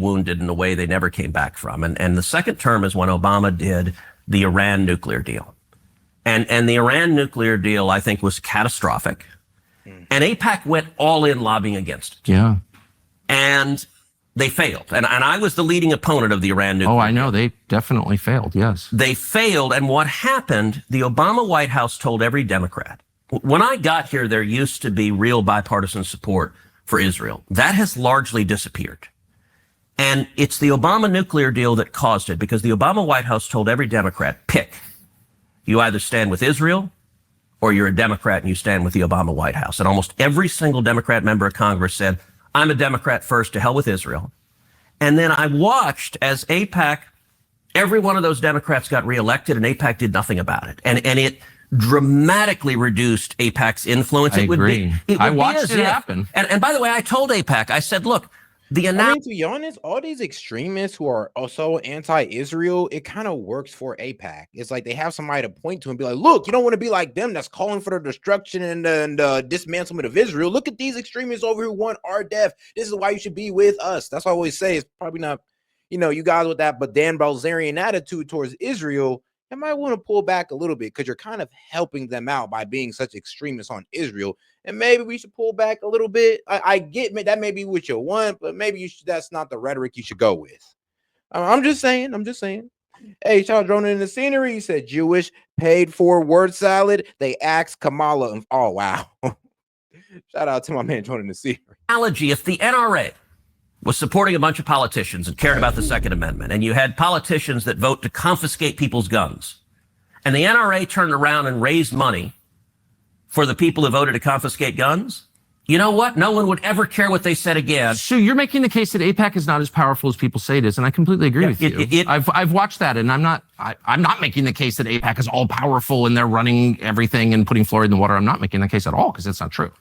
wounded in a way they never came back from. And the second term is when Obama did the Iran nuclear deal. And the Iran nuclear deal, I think, was catastrophic. And AIPAC went all in lobbying against it. Yeah. And they failed. And I was the leading opponent of the Iran nuclear deal. Oh, I know. They definitely failed, yes. They failed. And what happened, the Obama White House told every Democrat, when I got here, there used to be real bipartisan support for Israel. That has largely disappeared. And it's the Obama nuclear deal that caused it, because the Obama White House told every Democrat, pick. You either stand with Israel or you're a Democrat and you stand with the Obama White House. And almost every single Democrat member of Congress said, I'm a Democrat first, to hell with Israel. And then I watched as AIPAC, every one of those Democrats got reelected and AIPAC did nothing about it. And it dramatically reduced AIPAC's influence. I agree. I watched it happen. And by the way, I told AIPAC, I said, look, to be honest, all these extremists who are also anti-Israel, it kind of works for AIPAC. It's like they have somebody to point to and be like, look, you don't want to be like them that's calling for the destruction and dismantlement of Israel. Look at these extremists over here who want our death. This is why you should be with us. That's what I always say. It's probably not, you guys with that, but Dan Bilzerian attitude towards Israel, you might want to pull back a little bit, because you're kind of helping them out by being such extremists on Israel. And maybe we should pull back a little bit. I get that may be what you want, but maybe that's not the rhetoric you should go with. I'm just saying. Hey, shout out Droning in the Scenery. He said Jewish paid for word salad. They asked Kamala. Oh, wow. Shout out to my man Droning in the Scenery. Analogy, if the NRA was supporting a bunch of politicians and cared about the Second Amendment, and you had politicians that vote to confiscate people's guns, and the NRA turned around and raised money for the people who voted to confiscate guns, you know what? No one would ever care what they said again. So you're making the case that AIPAC is not as powerful as people say it is, and I completely agree with you. I've watched that, and I'm not making the case that AIPAC is all powerful and they're running everything and putting fluoride in the water. I'm not making that case at all, because that's not true.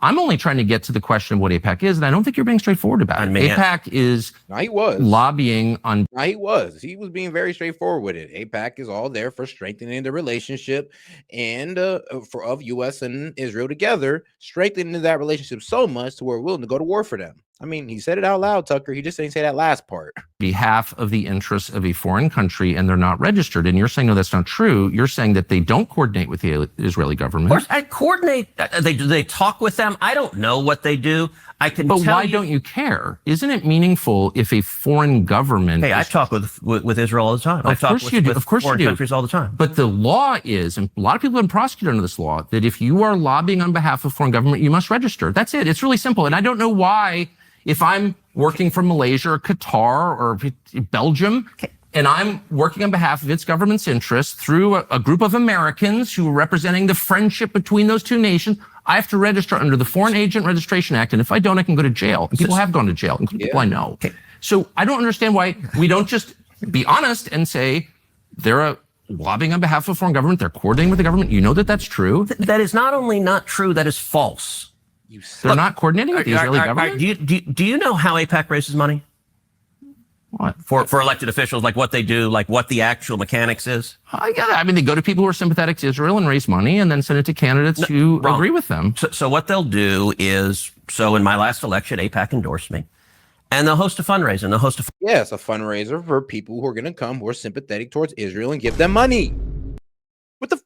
I'm only trying to get to the question of what AIPAC is, and I don't think you're being straightforward about it. AIPAC is lobbying on... He was being very straightforward with it. AIPAC is all there for strengthening the relationship and of U.S. and Israel together, strengthening that relationship so much to where we're willing to go to war for them. I mean, he said it out loud, Tucker. He just didn't say that last part. Behalf of the interests of a foreign country, and they're not registered. And you're saying, no, that's not true. You're saying that they don't coordinate with the Israeli government. Of course, I coordinate. They talk with them. I don't know what they do. I can tell you. But why don't you care? Isn't it meaningful if a foreign government... Hey, I talk with Israel all the time. I talk with foreign countries all the time. But the law is, and a lot of people have been prosecuted under this law, that if you are lobbying on behalf of foreign government, you must register. That's it. It's really simple. And I don't know why... If I'm working for Malaysia or Qatar or Belgium, and I'm working on behalf of its government's interests through a group of Americans who are representing the friendship between those two nations, I have to register under the Foreign Agent Registration Act. And if I don't, I can go to jail. And people have gone to jail, including people I know. So I don't understand why we don't just be honest and say they're lobbying on behalf of a foreign government. They're coordinating with the government. You know that that's true. That is not only not true, that is false. They're not coordinating with the Israeli government? Do you know how AIPAC raises money? What? For elected officials, like what they do, like what the actual mechanics is? Yeah, I mean, they go to people who are sympathetic to Israel and raise money and then send it to candidates who agree with them. So what they'll do is, in my last election, AIPAC endorsed me. And they'll host a fundraiser. Yes, a fundraiser for people who are going to come who are sympathetic towards Israel and give them money. What the...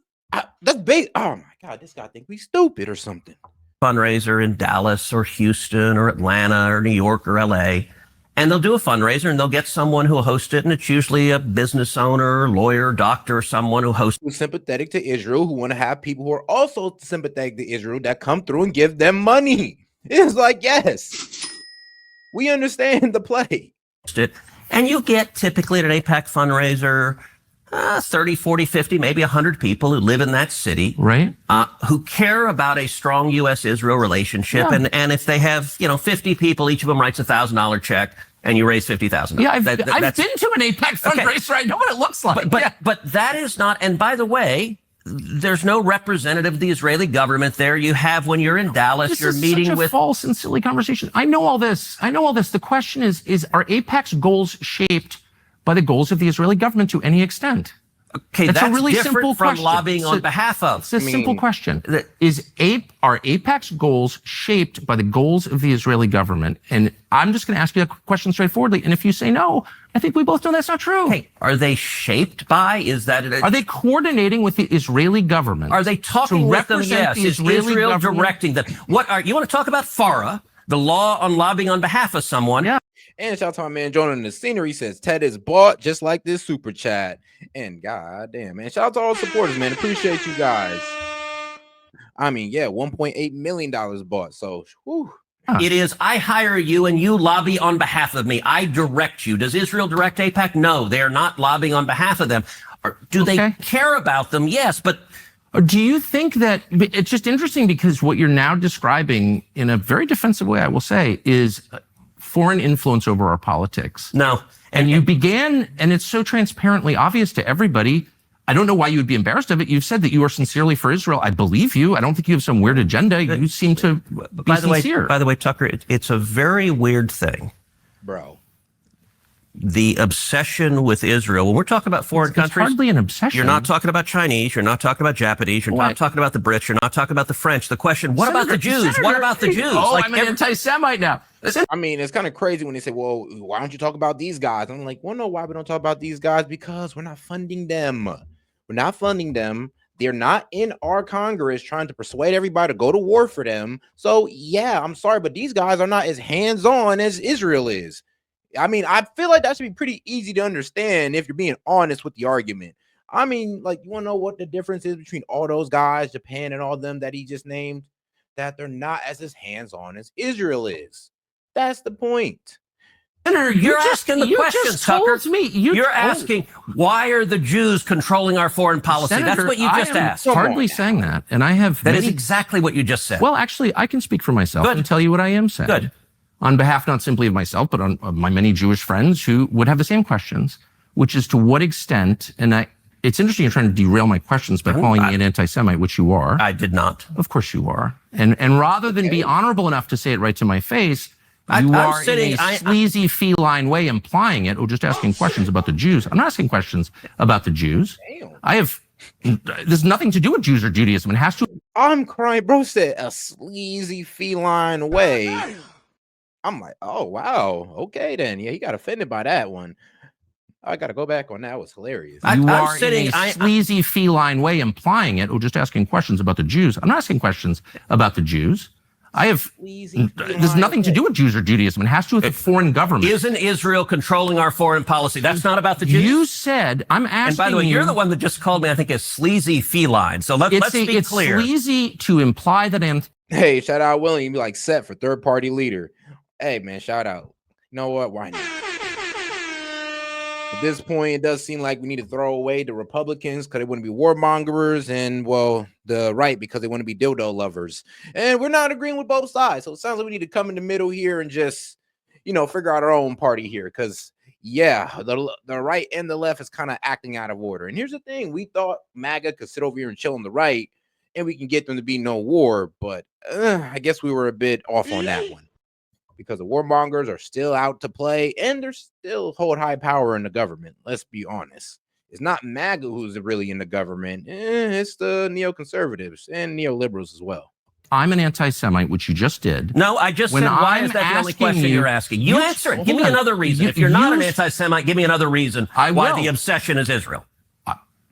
that's big. Oh, my God, this guy think we stupid or something. Fundraiser in Dallas or Houston or Atlanta or New York or LA, and they'll do a fundraiser and they'll get someone who will host it, and it's usually a business owner, lawyer, doctor, someone who hosts. Who's sympathetic to Israel, who want to have people who are also sympathetic to Israel that come through and give them money. It's like, yes, we understand the play. And you get typically at an AIPAC fundraiser 30, 40, 50, maybe 100 people who live in that city, right? Who care about a strong U.S.-Israel relationship. Yeah. And if they have, 50 people, each of them writes $1,000 check, and you raise $50,000. Yeah, I've been to an AIPAC fundraiser. I know what it looks like. But that is not, and by the way, there's no representative of the Israeli government there. You have, when you're in Dallas, you're meeting with... false and silly conversation. I know all this. The question is are AIPAC's goals shaped by the goals of the Israeli government to any extent? Okay, That's that's a really different simple from question. lobbying So- on behalf of. It's a simple question. Are AIPAC's goals shaped by the goals of the Israeli government? And I'm just going to ask you a question straightforwardly. And if you say no, I think we both know that's not true. Hey, are they shaped by? Are they coordinating with the Israeli government? Are they talking to with them? represent Yes. the Is Israeli Israel government? directing them? You want to talk about FARA, the law on lobbying on behalf of someone? Yeah. And shout out to my man Jonah in the scenery, says Ted is bought just like this super chat. And god damn, man, shout out to all supporters, man. Appreciate you guys. I mean, yeah, $1.8 million bought. So whew. It is, I hire you and you lobby on behalf of me. I direct you. Does Israel direct AIPAC? No, they are not lobbying on behalf of them. Do they care about them? Yes, but do you think that it's just interesting because what you're now describing in a very defensive way, I will say, is foreign influence over our politics. No. And you began, and it's so transparently obvious to everybody. I don't know why you would be embarrassed of it. You've said that you are sincerely for Israel. I believe you. I don't think you have some weird agenda. You seem to be sincere. By the way, Tucker, it's a very weird thing. Bro. The obsession with Israel. When we're talking about foreign countries, it's hardly an obsession. You're not talking about Chinese. You're not talking about Japanese. You're not talking about the Brits. You're not talking about the French. The question, what about the Jews? What about the Jews? Oh, I'm an anti-Semite now. I mean, it's kind of crazy when they say, well, why don't you talk about these guys? I'm like, well, no, why we don't talk about these guys? Because we're not funding them. We're not funding them. They're not in our Congress trying to persuade everybody to go to war for them. So, yeah, I'm sorry, but these guys are not as hands-on as Israel is. I mean, I feel like that should be pretty easy to understand if you're being honest with the argument. I mean, like, you want to know what the difference is between all those guys, Japan and all of them that he just named? That they're not as hands-on as Israel is. That's the point. Senator, you're asking the question, Tucker. You're asking, why are the Jews controlling our foreign policy? Senator, that's what you just asked. Hardly saying that. And I have That is exactly what you just said. Well, actually, I can speak for myself and tell you what I am saying. Good. On behalf not simply of myself, but on my many Jewish friends who would have the same questions, which is to what extent, and it's interesting you're trying to derail my questions by calling me an anti-Semite, which you are. I did not. Of course you are. And rather than be honorable enough to say it right to my face, you are in a sleazy feline way implying it, or just asking questions about the Jews. I'm not asking questions about the Jews. There's nothing to do with Jews or Judaism. It has to. I'm crying. Bro said a sleazy feline way. I'm like, oh, wow. Okay, then. Yeah, he got offended by that one. I got to go back on that. It was hilarious. You are in a sleazy feline way implying it, or just asking questions about the Jews. I'm not asking questions about the Jews. There's nothing to do with Jews or Judaism. It has to do with the foreign government. Isn't Israel controlling our foreign policy? That's not about the Jews. You said, I'm asking you. And by the way, you're the one that just called me, I think, a sleazy feline. So let's be clear. It's sleazy to imply that Hey, shout out Willing. You be like set for third party leader. Hey, man, shout out. You know what? Why not? At this point, it does seem like we need to throw away the Republicans because they wouldn't be warmongers, and, well, the right because they want to be dildo lovers. And we're not agreeing with both sides. So it sounds like we need to come in the middle here and just, figure out our own party here. Because, yeah, the right and the left is kind of acting out of order. And here's the thing. We thought MAGA could sit over here and chill on the right, and we can get them to be no war. But I guess we were a bit off on that one. Because the warmongers are still out to play and they're still hold high power in the government. Let's be honest. It's not MAGA who's really in the government. It's the neoconservatives and neoliberals as well. I'm an anti-Semite, which you just did. No, I just said, why is that the only question you're asking? You answer it. Give me another reason. If you're not an anti-Semite, give me another reason why the obsession is Israel.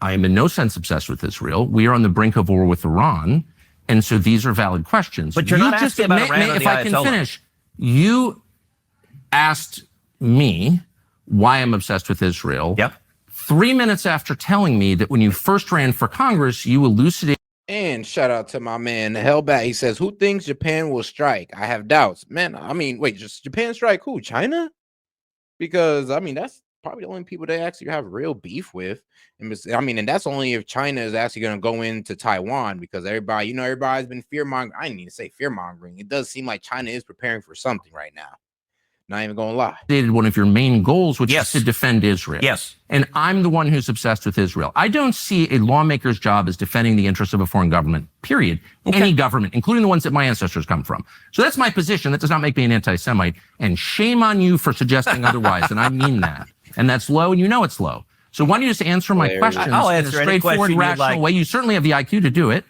I am in no sense obsessed with Israel. We are on the brink of war with Iran. And so these are valid questions. But you're not asking about Iran or the Ayatollah. If I can finish. You asked me why I'm obsessed with Israel. Yep. 3 minutes after telling me that when you first ran for Congress, you elucidated. And shout out to my man, Hellbat. He says, who thinks Japan will strike? I have doubts. Man, I mean, wait, just Japan strike who? China? Because, I mean, that's probably the only people they actually have real beef with. I mean, and that's only if China is actually going to go into Taiwan, because everybody, everybody's been fear-mongering. I didn't even say fear-mongering. It does seem like China is preparing for something right now. Not even going to lie. One of your main goals, which is to defend Israel. Yes. And I'm the one who's obsessed with Israel. I don't see a lawmaker's job as defending the interests of a foreign government, period. Okay. Any government, including the ones that my ancestors come from. So that's my position. That does not make me an anti-Semite. And shame on you for suggesting otherwise. And I mean that. And that's low, and it's low. So why don't you just answer my questions I'll in a answer any straightforward, question you'd rational like. way? You certainly have the IQ to do it.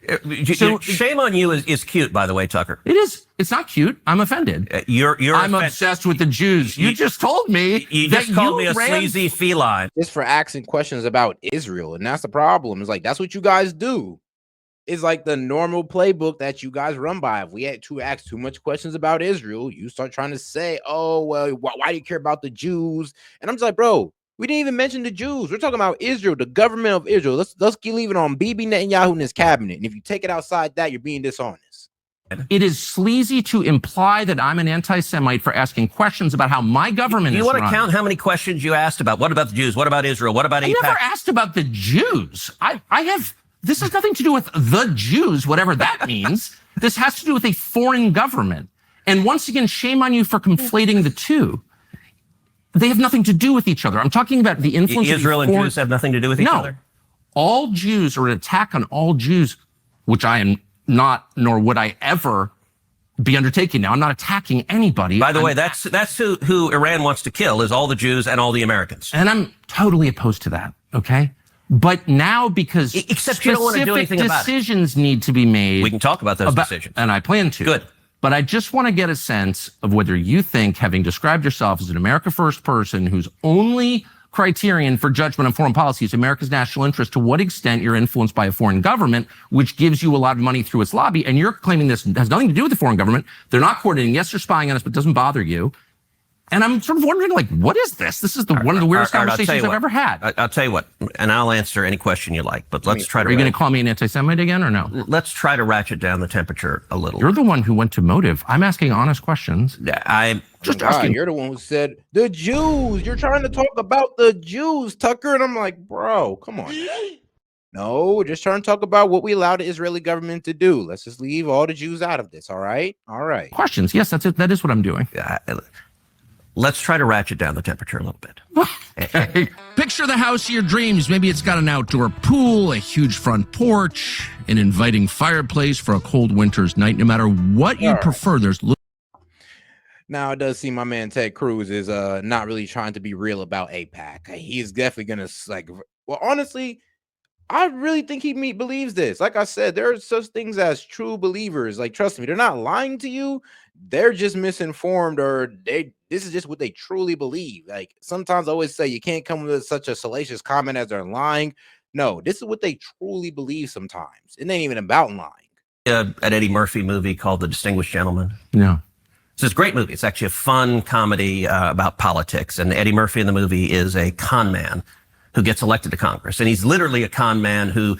So Shame on you is cute, by the way, Tucker. it is. It's not cute. I'm offended. I'm obsessed with the Jews. You just told me You that just called me a ran sleazy feline. Just for asking questions about Israel, and that's the problem. It's like that's what you guys do. It's like the normal playbook that you guys run by. If we had to ask too much questions about Israel, you start trying to say, "Oh, well, why do you care about the Jews?" And I'm just like, bro, we didn't even mention the Jews. We're talking about Israel, the government of Israel. Let's keep leaving on Bibi Netanyahu and his cabinet. And if you take it outside that, you're being dishonest. It is sleazy to imply that I'm an anti-Semite for asking questions about how my government is You want to run. count how many questions you asked about? What about the Jews? What about Israel? What about I AIPAC? never asked about the Jews. This has nothing to do with the Jews, whatever that means. This has to do with a foreign government. And once again, shame on you for conflating the two. They have nothing to do with each other. I'm talking about the influence Israel of and Jews have nothing to do with each other? All Jews, or an attack on all Jews, which I am not, nor would I ever be undertaking now. I'm not attacking anybody. By the way, that's who Iran wants to kill, is all the Jews and all the Americans. And I'm totally opposed to that, okay? But now, because Except you don't want to do anything about it. decisions need to be made. We can talk about those decisions. And I plan to. Good. But I just want to get a sense of whether you think, having described yourself as an America First person whose only criterion for judgment on foreign policy is America's national interest, to what extent you're influenced by a foreign government, which gives you a lot of money through its lobby, and you're claiming this has nothing to do with the foreign government. They're not coordinating. Yes, they're spying on us, but it doesn't bother you. And I'm sort of wondering, like, what is this? This is one of the weirdest conversations I've ever had. I'll tell you what, and I'll answer any question you like, but let's try to... Are you going to call me an anti-Semite again or no? Let's try to ratchet down the temperature a little. You're the one who went to motive. I'm asking honest questions. I'm just asking. You're the one who said, the Jews, you're trying to talk about the Jews, Tucker. And I'm like, bro, come on. No, we're just trying to talk about what we allow the Israeli government to do. Let's just leave all the Jews out of this, all right? All right. Questions. Yes, that's it. That is what I'm doing. Let's try to ratchet down the temperature a little bit. Picture the house of your dreams. Maybe it's got an outdoor pool, a huge front porch, an inviting fireplace for a cold winter's night. No matter what you prefer, there's... Now, it does seem my man Ted Cruz is not really trying to be real about AIPAC. He's definitely going to, like, well, honestly, I really think he believes this. Like I said, there are such things as true believers. Like, trust me, they're not lying to you. They're just misinformed, or this is just what they truly believe. Like, sometimes I always say you can't come with such a salacious comment as they're lying. No, this is what they truly believe sometimes. It ain't even about lying. An Eddie Murphy movie called The Distinguished Gentleman. No. It's this great movie. It's actually a fun comedy about politics. And Eddie Murphy in the movie is a con man who gets elected to Congress. And he's literally a con man who,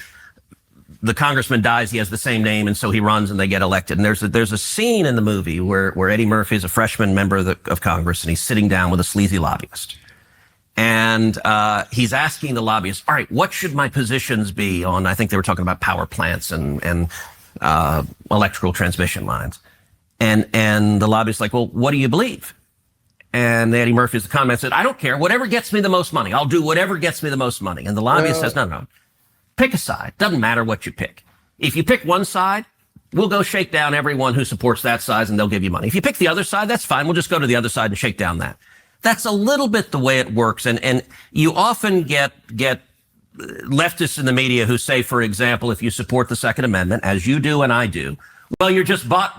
the congressman dies, he has the same name, and so he runs and they get elected. And there's a scene in the movie where Eddie Murphy is a freshman member of Congress, and he's sitting down with a sleazy lobbyist. And he's asking the lobbyist, all right, what should my positions be on, I think they were talking about power plants and electrical transmission lines. And the lobbyist's like, well, what do you believe? And Eddie Murphy, the con man, said, I don't care. Whatever gets me the most money. I'll do whatever gets me the most money. And the lobbyist says, no. Pick a side. Doesn't matter what you pick. If you pick one side, we'll go shake down everyone who supports that side and they'll give you money. If you pick the other side, that's fine. We'll just go to the other side and shake down that. That's a little bit the way it works. And you often get leftists in the media who say, for example, if you support the Second Amendment, as you do and I do, well, you're just bought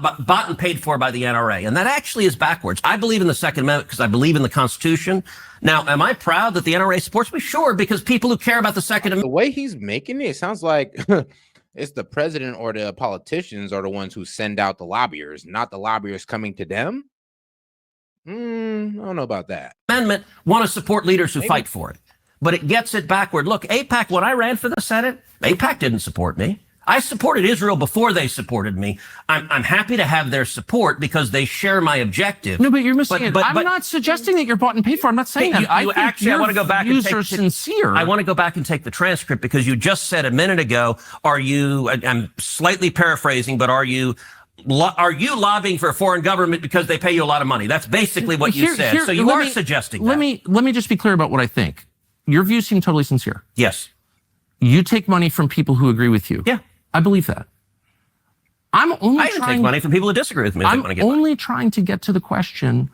and paid for by the NRA. And that actually is backwards. I believe in the Second Amendment because I believe in the Constitution. Now, am I proud that the NRA supports me? Sure, because people who care about the Second Amendment. The way he's making it sounds like it's the president or the politicians are the ones who send out the lobbyists, not the lobbyists coming to them. I don't know about that. Amendment want to support leaders who fight for it. But it gets it backward. Look, AIPAC, when I ran for the Senate, AIPAC didn't support me. I supported Israel before they supported me. I'm happy to have their support because they share my objective. No, but you're missing it. I'm not suggesting that you're bought and paid for. I'm not saying that. I think your views are sincere. I want to go back and take the transcript because you just said a minute ago, I'm slightly paraphrasing, but are you lobbying for a foreign government because they pay you a lot of money? That's basically what you said. So you are suggesting that. Let me just be clear about what I think. Your views seem totally sincere. Yes. You take money from people who agree with you. Yeah. I believe that. I take money from people who disagree with me. I'm only trying to get to the question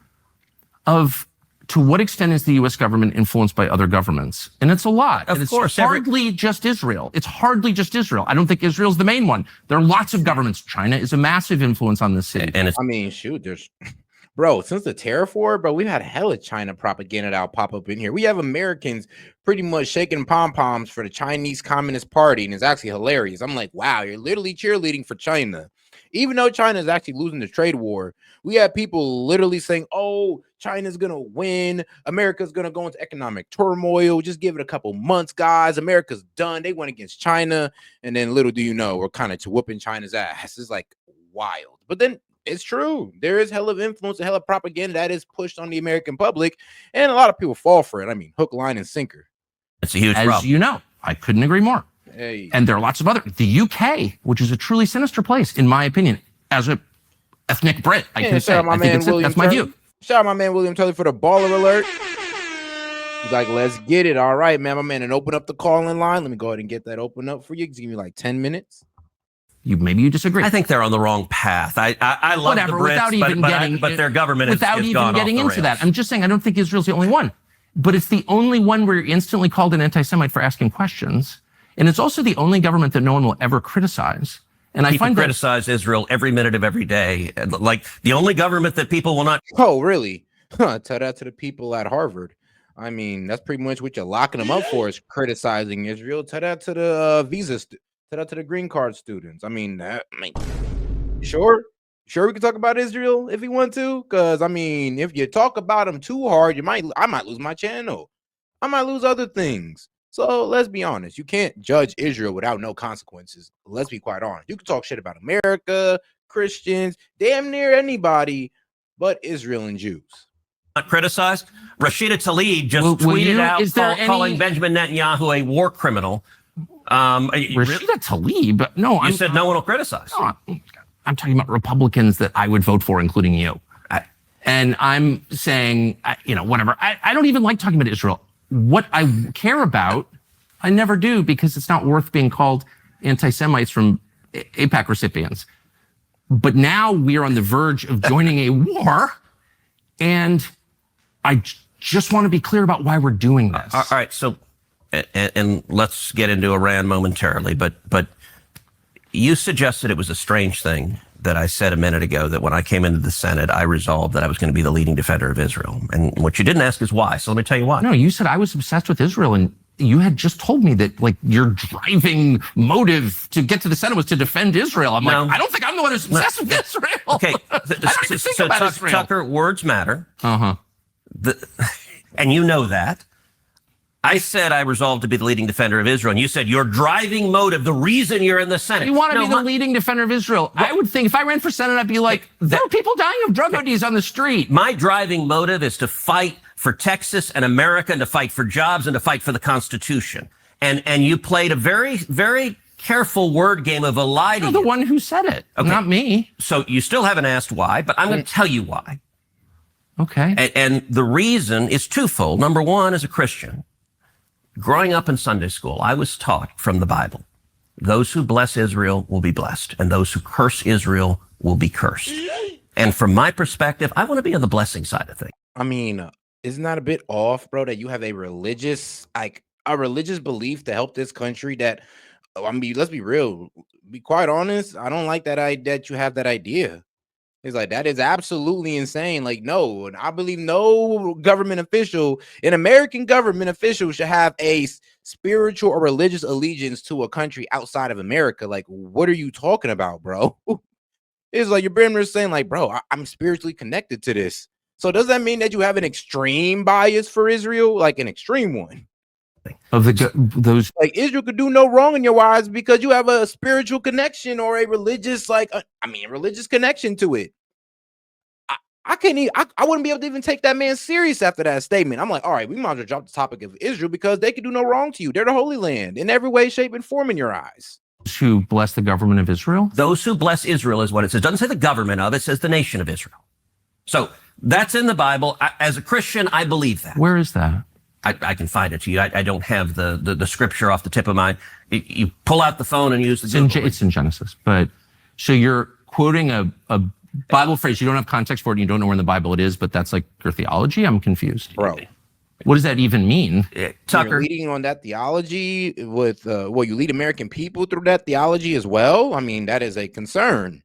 of to what extent is the U.S. government influenced by other governments? And it's a lot. Of and course, it's hardly just Israel. It's hardly just Israel. I don't think Israel's the main one. There are lots of governments. China is a massive influence on this city. And it's, I mean, shoot, there's bro, since the tariff war, bro, we've had hella China propaganda that'll pop up in here. We have Americans pretty much shaking pom-poms for the Chinese Communist Party, and it's actually hilarious. I'm like, wow, you're literally cheerleading for China. Even though China is actually losing the trade war, we have people literally saying, oh, China's going to win. America's going to go into economic turmoil. Just give it a couple months, guys. America's done. They went against China. And then little do you know, we're kind of whooping China's ass. It's like wild. But then it's true. There is hell of influence and hell of propaganda that is pushed on the American public. And a lot of people fall for it. I mean, hook, line, and sinker. it's a huge As problem. you know, I couldn't agree more. Hey. And there are lots of other. The UK, which is a truly sinister place, in my opinion, as a ethnic Brit, I can say. I think that's my view. Shout out my man William Tully for the baller alert. He's like, let's get it. All right, man, my man, and open up the call-in line. Let me go ahead and get that open up for you. Just give me like 10 minutes. Maybe you disagree. I think they're on the wrong path. I love Whatever, the Brits, without even getting, but their government is without is even gone getting off the into that. rails. I'm just saying I don't think Israel's the only one, but it's the only one where you're instantly called an anti-Semite for asking questions, and it's also the only government that no one will ever criticize. And People I find criticize Israel every minute of every day. Like the only government that people will not. Oh, really? Tell that to the people at Harvard. I mean, that's pretty much what you're locking them up for, is criticizing Israel. Tell that to the tell that to the green card students. I mean, sure we can talk about Israel if you want to, because I mean, if you talk about them too hard, I might lose my channel. I might lose other things. So let's be honest. You can't judge Israel without no consequences. Let's be quite honest. You can talk shit about America, Christians, damn near anybody, but Israel and Jews. Not criticized. Rashida Tlaib just Will tweeted you- out is there calling any- Benjamin Netanyahu a war criminal. Rashida Tlaib. No, You said no one will criticize. No, I'm talking about Republicans that I would vote for, including you. And I'm saying, whatever. I don't even like talking about Israel. What I care about, I never do, because it's not worth being called anti-Semites from AIPAC recipients. But now we are on the verge of joining a war, and I just want to be clear about why we're doing this. All right, so, and let's get into Iran momentarily, but you suggested it was a strange thing that I said a minute ago, that when I came into the Senate, I resolved that I was going to be the leading defender of Israel. And what you didn't ask is why. So let me tell you why. No, you said I was obsessed with Israel, and you had just told me that like your driving motive to get to the Senate was to defend Israel. I'm like, I don't think I'm the one who's obsessed with Israel. Okay, I don't even think about Israel. Tucker, words matter. Uh-huh. And you know that. I said I resolved to be the leading defender of Israel, and you said your driving motive, the reason you're in the Senate. You want to be the leading defender of Israel. I would think if I ran for Senate, I'd be like, there are people dying of drug ODs on the street. My driving motive is to fight for Texas and America, and to fight for jobs, and to fight for the Constitution. And you played a very, very careful word game of eliding. You're the one who said it, not me. So you still haven't asked why, but I'm going to tell you why. Okay. And the reason is twofold. Number one, as a Christian, growing up in Sunday school, I was taught from the Bible, those who bless Israel will be blessed, and those who curse Israel will be cursed. And from my perspective, I want to be on the blessing side of things. I mean, isn't that a bit off, bro, that you have a religious belief to help this country that, I mean, let's be real, be quite honest, I don't like that you have that idea. It's like, that is absolutely insane. Like, no, and I believe no government official, an American government official, should have a spiritual or religious allegiance to a country outside of America. Like, what are you talking about, bro? It's like you're pretty much saying, like, bro, I'm spiritually connected to this. So does that mean that you have an extreme bias for Israel, like an extreme one? Of those, like Israel could do no wrong in your eyes because you have a spiritual connection or a religious, religious connection to it. I wouldn't be able to even take that man serious after that statement. I'm like, all right, we might as well drop the topic of Israel because they could do no wrong to you. They're the Holy Land in every way, shape, and form in your eyes. Who bless the government of Israel? Those who bless Israel is what it says. It doesn't say the government of, it says the nation of Israel. So that's in the Bible. As a Christian, I believe that. Where is that? I can find it to you. I don't have the scripture off the tip of my. You pull out the phone and use the Google. It's in Genesis. But so you're quoting a Bible phrase. You don't have context for it. And you don't know where in the Bible it is, but that's like your theology. I'm confused. Bro. What does that even mean? Tucker, you're leading on that theology with, you lead American people through that theology as well. I mean, that is a concern.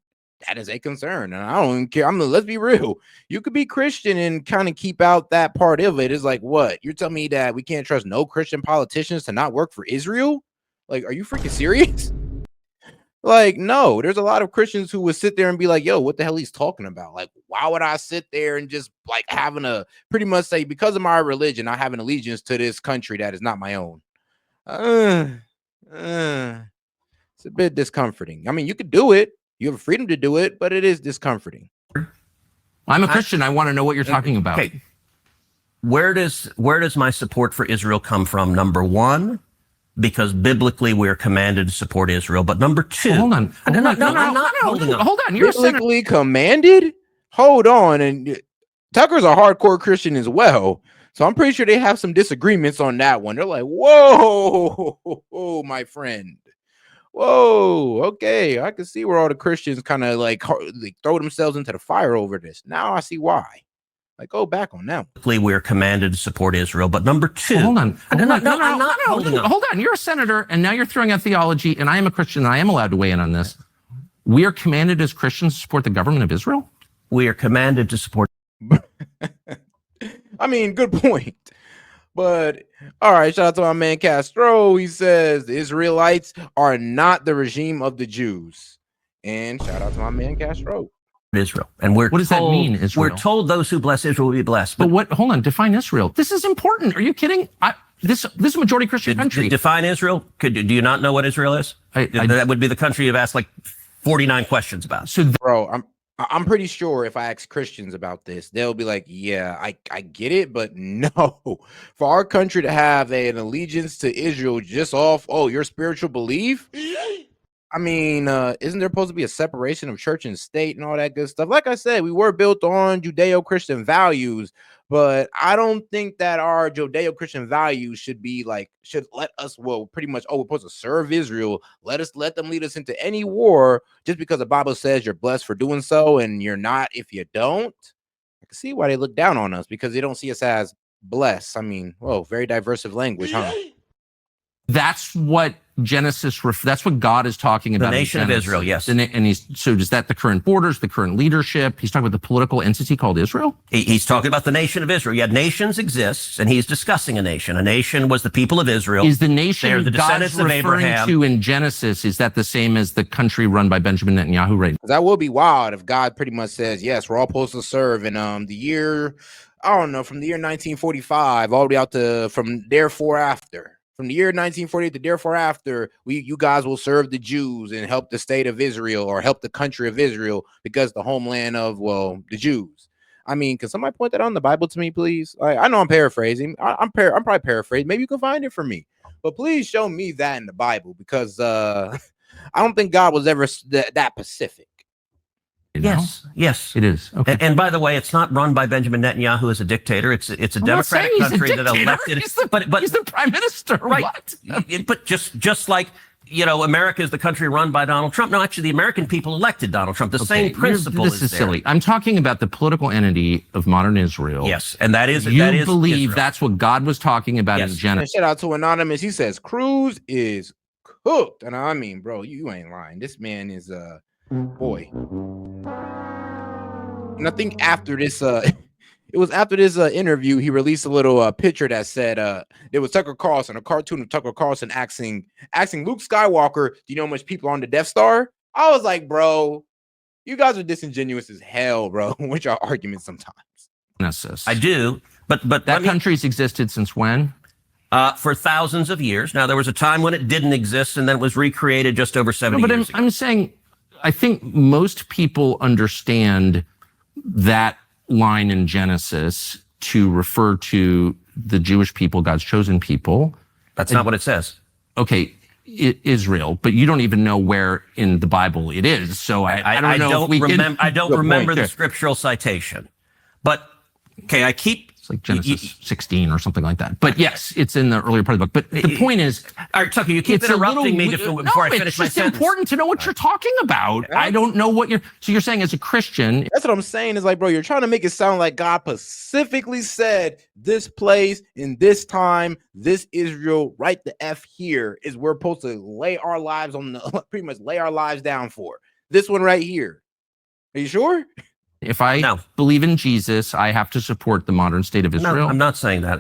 That is a concern. And I don't care. Let's be real. You could be Christian and kind of keep out that part of it. It's like, what? You're telling me that we can't trust no Christian politicians to not work for Israel? Like, are you freaking serious? Like, no, there's a lot of Christians who would sit there and be like, yo, what the hell he's talking about? Like, why would I sit there and just like having a pretty much say, because of my religion, I have an allegiance to this country that is not my own. It's a bit discomforting. I mean, you could do it. You have a freedom to do it, but it is discomforting. I'm a Christian. I want to know what you're talking about. Okay. Where does my support for Israel come from? Number one, because biblically we're commanded to support Israel. But number two, hold on. I'm not holding on. Hold on. You're biblically commanded? Hold on. And Tucker's a hardcore Christian as well. So I'm pretty sure they have some disagreements on that one. They're like, whoa, my friend. Whoa, okay. I can see where all the Christians kind of like throw themselves into the fire over this. Now I see why. Like, go back on that. We're commanded to support Israel. But number two, hold on. I'm not holding on. Hold on. You're a senator, and now you're throwing out theology, and I am a Christian, and I am allowed to weigh in on this. We are commanded as Christians to support the government of Israel? We are commanded to support. I mean, good point. But all right, shout out to my man Castro. He says the Israelites are not the regime of the Jews. And shout out to my man Castro. Israel. And what does that mean, Israel? We're told those who bless Israel will be blessed. But what? Hold on. Define Israel. This is important. Are you kidding? This is a majority Christian country. Define Israel. Do you not know what Israel is? That would be the country you've asked like 49 questions about. So, bro, I'm pretty sure if I ask Christians about this, they'll be like, yeah, I get it, but no. For our country to have an allegiance to Israel just off, your spiritual belief? I mean, isn't there supposed to be a separation of church and state and all that good stuff? Like I said, we were built on Judeo-Christian values, but I don't think that our Judeo-Christian values should let us, pretty much, we're supposed to serve Israel. Let them lead us into any war just because the Bible says you're blessed for doing so and you're not if you don't. I can see why they look down on us, because they don't see us as blessed. I mean, very diverse language, huh? That's what Genesis, that's what God is talking about. The nation of Israel, yes. And so is that the current borders, the current leadership? He's talking about the political entity called Israel? He's talking about the nation of Israel. Yeah, nations exist, and he's discussing a nation. A nation was the people of Israel. Is the nation They're the God's descendants of referring Abraham. to in Genesis, is that the same as the country run by Benjamin Netanyahu right now? That would be wild if God pretty much says, yes, we're all supposed to serve in the year, I don't know, from the year 1945 all the way out to from therefore after. From the year 1948 to therefore after, you guys will serve the Jews and help the state of Israel or help the country of Israel because the homeland of, the Jews. I mean, can somebody point that out in the Bible to me, please? I know I'm paraphrasing. I'm probably paraphrasing. Maybe you can find it for me. But please show me that in the Bible, because I don't think God was ever that specific. Yes, it is. Okay. And by the way, it's not run by Benjamin Netanyahu as a dictator. It's a democratic country that elected. But he's the prime minister, right? What? But just like America is the country run by Donald Trump. No, actually, the American people elected Donald Trump. The same principle This is silly. I'm talking about the political entity of modern Israel. Yes, and that is you believe Israel. That's what God was talking about in Genesis. Shout out to Anonymous. He says Cruz is cooked, and I mean, bro, you ain't lying. This man is boy. And I think after this, it was after this interview, he released a little picture that said there was Tucker Carlson, a cartoon of Tucker Carlson asking Luke Skywalker, do you know how much people are on the Death Star? I was like, bro, you guys are disingenuous as hell, bro, with your arguments sometimes. I do, but that country's existed since when? For thousands of years. Now, there was a time when it didn't exist, and then it was recreated just over 70 years ago. I'm saying, I think most people understand that line in Genesis to refer to the Jewish people, God's chosen people. That's not what it says. Okay, Israel, but you don't even know where in the Bible it is. So I don't know. I don't remember the scriptural citation. But okay, I keep It's like Genesis 16 or something like that. But yes, it's in the earlier part of the book. But the point is, all right, Tucker, you keep interrupting me before I finish my sentence. It's important to know what you're talking about. I don't know what so you're saying as a Christian. That's what I'm saying. Is like, bro, you're trying to make it sound like God specifically said this place in this time, this Israel, right the F here is we're supposed to lay our lives on the pretty much lay our lives down for. This one right here. Are you sure? If I believe in Jesus, I have to support the modern state of Israel. No, I'm not saying that.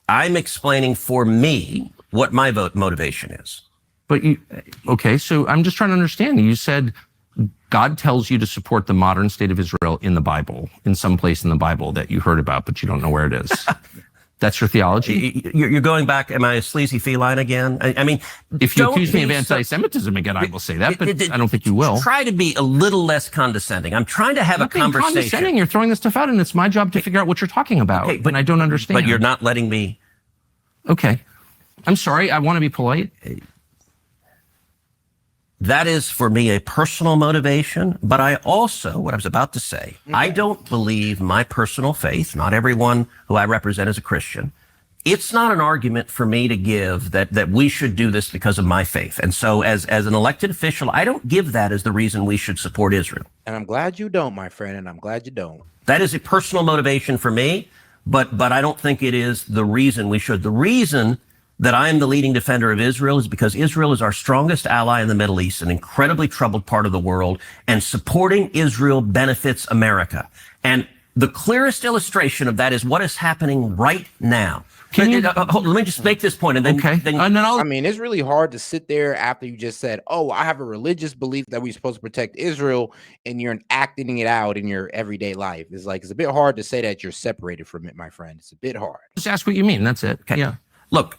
I'm explaining for me what my motivation is. But okay, so I'm just trying to understand. You said God tells you to support the modern state of Israel in the Bible, in some place in the Bible that you heard about, but you don't know where it is. That's your theology? You're going back, am I a sleazy feline again? I mean, if you accuse me of anti-Semitism again, I will say that, but I don't think you will. Try to be a little less condescending. I'm trying to have a conversation. Condescending. You're throwing this stuff out, and it's my job to figure out what you're talking about. Okay, but I don't understand. But you're not letting me. Okay. I'm sorry. I want to be polite. That is for me a personal motivation, but I also, what I was about to say, I don't believe my personal faith, not everyone who I represent is a Christian. It's not an argument for me to give that we should do this because of my faith. And so as an elected official, I don't give that as the reason we should support Israel. And I'm glad you don't, my friend, and I'm glad you don't. That is a personal motivation for me, but I don't think it is the reason we should. The reason that I am the leading defender of Israel is because Israel is our strongest ally in the Middle East, an incredibly troubled part of the world, and supporting Israel benefits America. And the clearest illustration of that is what is happening right now. Let me just make this point, and then, I mean, it's really hard to sit there after you just said, "Oh, I have a religious belief that we're supposed to protect Israel," and you're acting it out in your everyday life. It's a bit hard to say that you're separated from it, my friend. It's a bit hard. Just ask what you mean. That's it. Okay. Yeah. Look.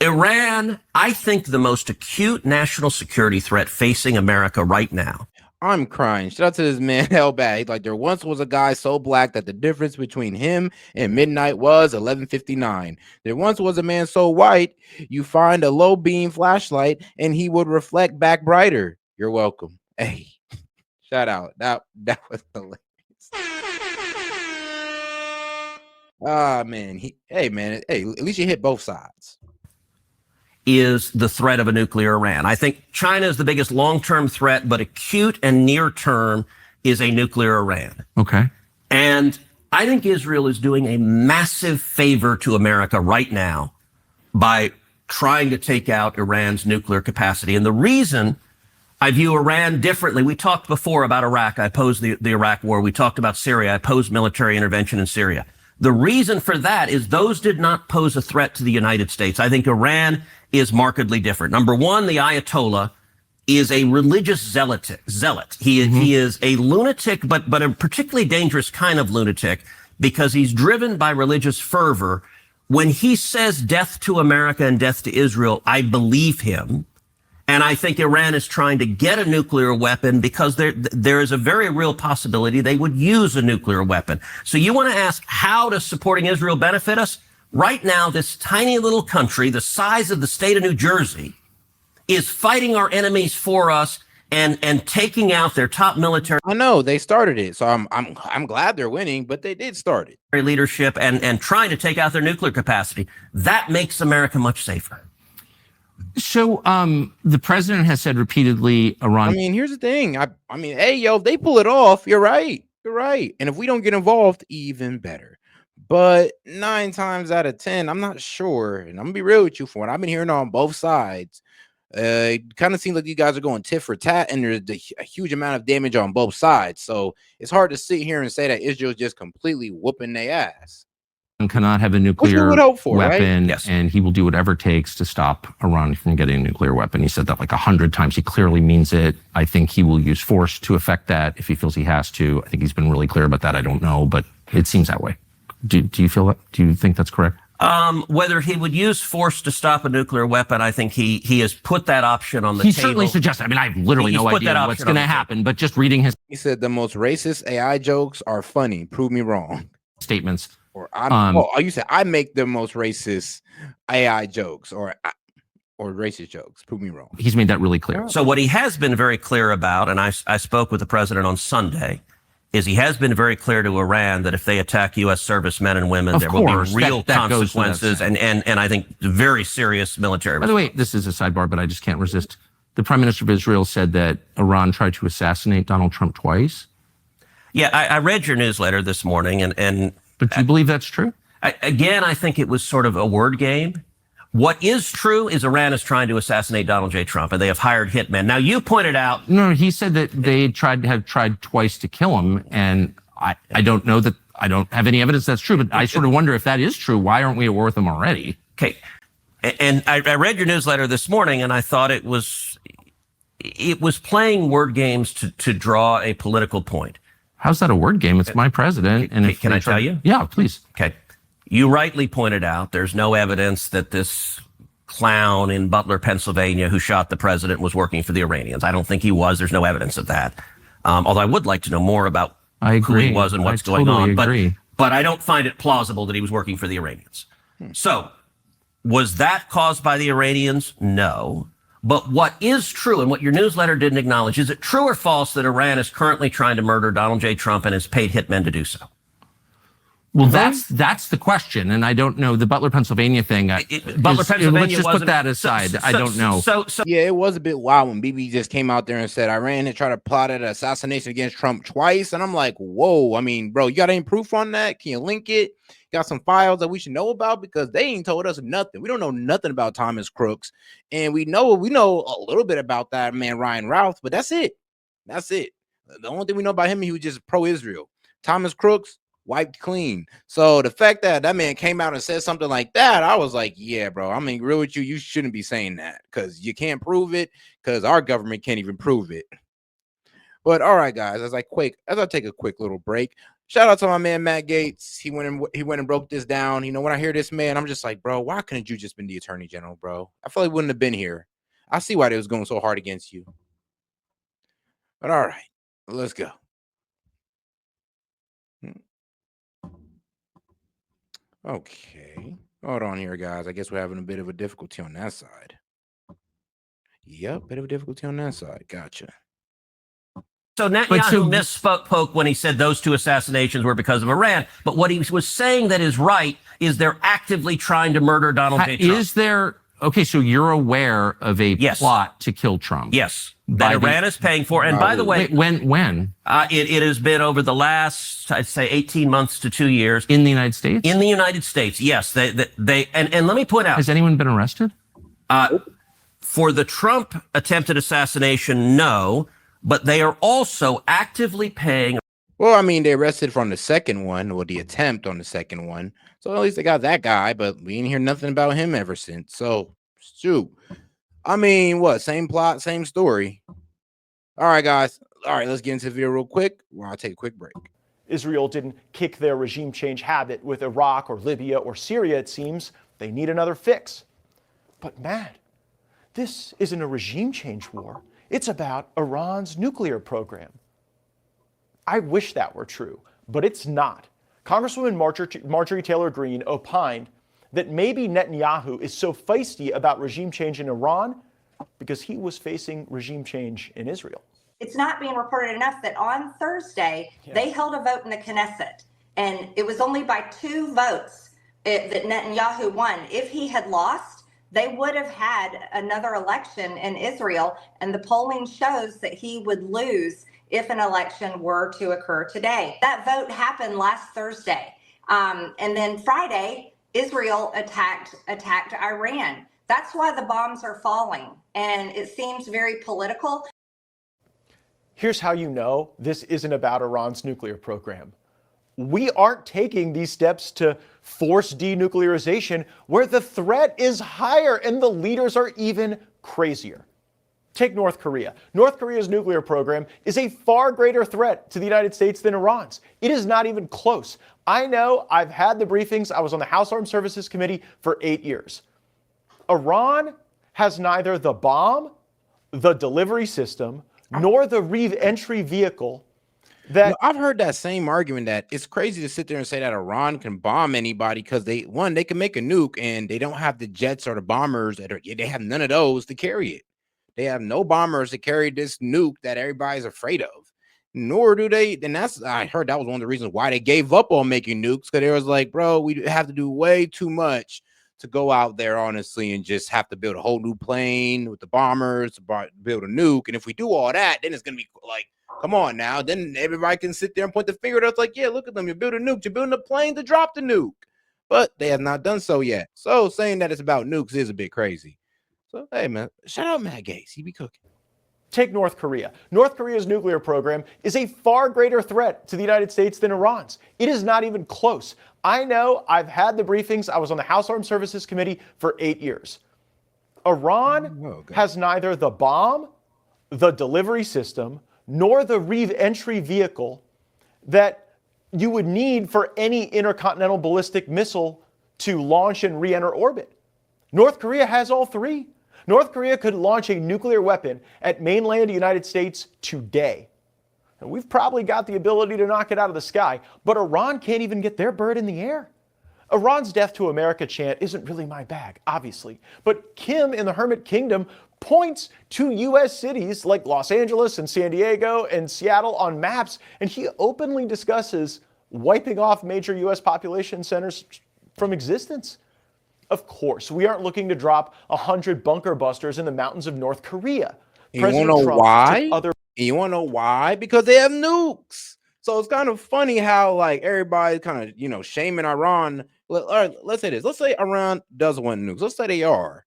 Iran, I think the most acute national security threat facing America right now. I'm crying. Shout out to this man, Hellbad. Like, there once was a guy so black that the difference between him and midnight was 11:59. There once was a man so white, you find a low beam flashlight and he would reflect back brighter. You're welcome. Hey, shout out. That was hilarious. Ah, man. Hey, at least you hit both sides. Is the threat of a nuclear Iran. I think China is the biggest long-term threat, but acute and near-term is a nuclear Iran. Okay. And I think Israel is doing a massive favor to America right now by trying to take out Iran's nuclear capacity. And the reason I view Iran differently, we talked before about Iraq. I opposed the Iraq war. We talked about Syria. I opposed military intervention in Syria. The reason for that is those did not pose a threat to the United States. I think Iran is markedly different. Number one, the Ayatollah is a religious zealot. He is a lunatic, but a particularly dangerous kind of lunatic because he's driven by religious fervor. When he says death to America and death to Israel, I believe him. And I think Iran is trying to get a nuclear weapon because there is a very real possibility they would use a nuclear weapon. So you want to ask, how does supporting Israel benefit us? Right now, this tiny little country, the size of the state of New Jersey, is fighting our enemies for us and taking out their top military. I know they started it, so I'm glad they're winning, but they did start it. Leadership and trying to take out their nuclear capacity. That makes America much safer. So the president has said repeatedly, Iran. I mean, here's the thing. I mean, hey, yo, if they pull it off, you're right. You're right. And if we don't get involved, even better. But 9 times out of 10, I'm not sure. And I'm gonna be real with you, for what I've been hearing on both sides. It kind of seems like you guys are going tit for tat, and there's a huge amount of damage on both sides. So it's hard to sit here and say that Israel's just completely whooping their ass. Cannot have a nuclear weapon, right? Yes. And he will do whatever it takes to stop Iran from getting a nuclear weapon. He said that like 100 times. He clearly means it. I think he will use force to effect that if he feels he has to. I think he's been really clear about that. I don't know, but it seems that way. Do you feel that? Do you think that's correct? Whether he would use force to stop a nuclear weapon, I think he has put that option on the table. He certainly suggested. I mean, I have literally no idea what's going to happen, but just reading his. He said the most racist AI jokes are funny. Prove me wrong. Statements. Or you said I make the most racist AI jokes or racist jokes. Prove me wrong. He's made that really clear. So what he has been very clear about, and I spoke with the president on Sunday, is he has been very clear to Iran that if they attack U.S. servicemen and women, Of there course, will be real that goes without consequences saying. and I think very serious military By the way, this is a sidebar, but I just can't resist. The Prime Minister of Israel said that Iran tried to assassinate Donald Trump twice. Yeah, I read your newsletter this morning, and But do you believe that's true? again, I think it was sort of a word game. What is true is Iran is trying to assassinate Donald J. Trump, and they have hired hitmen. Now, you pointed out... No, he said that they have tried twice to kill him, and I don't know that, I don't have any evidence that's true, but I sort of wonder if that is true. Why aren't we at war with them already? Okay. And I read your newsletter this morning, and I thought it was playing word games to draw a political point. How's that a word game? It's my president. And Can I tell you? Yeah, please. Okay. You rightly pointed out there's no evidence that this clown in Butler, Pennsylvania, who shot the president was working for the Iranians. I don't think he was. There's no evidence of that. Although I would like to know more about who he was and what's going on. But I don't find it plausible that he was working for the Iranians. So was that caused by the Iranians? No. But what is true, and what your newsletter didn't acknowledge, is it true or false that Iran is currently trying to murder Donald J. Trump and has paid hitmen to do so? Well, that's the question, and I don't know the Butler, Pennsylvania thing. Butler, Pennsylvania. Let's just put that aside. I don't know. So Yeah, it was a bit wild when BB just came out there and said Iran had tried to plot an assassination against Trump twice, and I'm like, whoa. I mean, bro, you got any proof on that? Can you link it? Got some files that we should know about, because they ain't told us nothing. We don't know nothing about Thomas Crooks, and we know a little bit about that man Ryan Routh, but that's it. That's it. The only thing we know about him, he was just pro-Israel. Thomas Crooks wiped clean. So the fact that that man came out and said something like that, I was like, yeah, bro, I mean, real with you, you shouldn't be saying that, because you can't prove it, because our government can't even prove it. But all right, guys, as I take a quick little break, shout out to my man Matt Gaetz. He went and broke this down. You know, when I hear this man, I'm just like, bro, why couldn't you just been the attorney general, bro? I feel like he wouldn't have been here. I see why they was going so hard against you. But all right, let's go. Okay, hold on here, guys. I guess we're having a bit of a difficulty on that side. Yep, bit of a difficulty on that side. Gotcha. So Netanyahu misspoke when he said those two assassinations were because of Iran. But what he was saying that is right is they're actively trying to murder Donald J. Trump. Is there... Okay, so you're aware of a plot to kill Trump? Yes, that Iran is paying for. And by the way, when? It has been over the last, I'd say, 18 months to 2 years. In the United States? In the United States, yes. And let me point out. Has anyone been arrested? For the Trump attempted assassination, no. But they are also actively paying. Well, I mean, they arrested from the second one, or the attempt on the second one. So at least they got that guy, but we didn't hear nothing about him ever since. So, shoot. I mean, what? Same plot, same story. All right, guys. All right, let's get into the video real quick. I'll take a quick break. Israel didn't kick their regime change habit with Iraq or Libya or Syria, it seems. They need another fix. But Matt, this isn't a regime change war. It's about Iran's nuclear program. I wish that were true, but it's not. Congresswoman Marjorie Taylor Greene opined that maybe Netanyahu is so feisty about regime change in Iran because he was facing regime change in Israel. It's not being reported enough that on Thursday, they held a vote in the Knesset, and it was only by 2 votes that Netanyahu won. If he had lost, they would have had another election in Israel, and the polling shows that he would lose if an election were to occur today. That vote happened last Thursday. And then Friday, Israel attacked Iran. That's why the bombs are falling. And it seems very political. Here's how you know this isn't about Iran's nuclear program. We aren't taking these steps to force denuclearization where the threat is higher and the leaders are even crazier. Take North Korea. North Korea's nuclear program is a far greater threat to the United States than Iran's. It is not even close. I know, I've had the briefings. I was on the House Armed Services Committee for 8 years. Iran has neither the bomb, the delivery system, nor the re-entry vehicle that... I've heard that same argument that it's crazy to sit there and say that Iran can bomb anybody because they can make a nuke and they don't have the jets or the bombers they have none of those to carry it. They have no bombers to carry this nuke that everybody's afraid of. nor do they. And I heard that was one of the reasons why they gave up on making nukes, because they was like, bro, we have to do way too much to go out there, honestly, and just have to build a whole new plane with the bombers to build a nuke. And if we do all that, then it's gonna be like, come on now. Then everybody can sit there and point the finger at us like, yeah, look at them. You're building a nuke. You're building a plane to drop the nuke. But they have not done so yet. So saying that it's about nukes is a bit crazy. So, hey, man, shout out Matt Gaetz. He be cooking. Take North Korea. North Korea's nuclear program is a far greater threat to the United States than Iran's. It is not even close. I know, I've had the briefings. I was on the House Armed Services Committee for 8 years. Iran has neither the bomb, the delivery system, nor the re-entry vehicle that you would need for any intercontinental ballistic missile to launch and re-enter orbit. North Korea has all three. North Korea could launch a nuclear weapon at mainland United States today. And we've probably got the ability to knock it out of the sky, but Iran can't even get their bird in the air. Iran's Death to America chant isn't really my bag, obviously, but Kim in the Hermit Kingdom points to U.S. cities like Los Angeles and San Diego and Seattle on maps, and he openly discusses wiping off major U.S. population centers from existence. Of course, we aren't looking to drop 100 bunker busters in the mountains of North Korea. You want to know why? You want to know why? Because they have nukes. So it's kind of funny how like everybody's kind of, shaming Iran. All right, let's say this. Let's say Iran does want nukes. Let's say they are.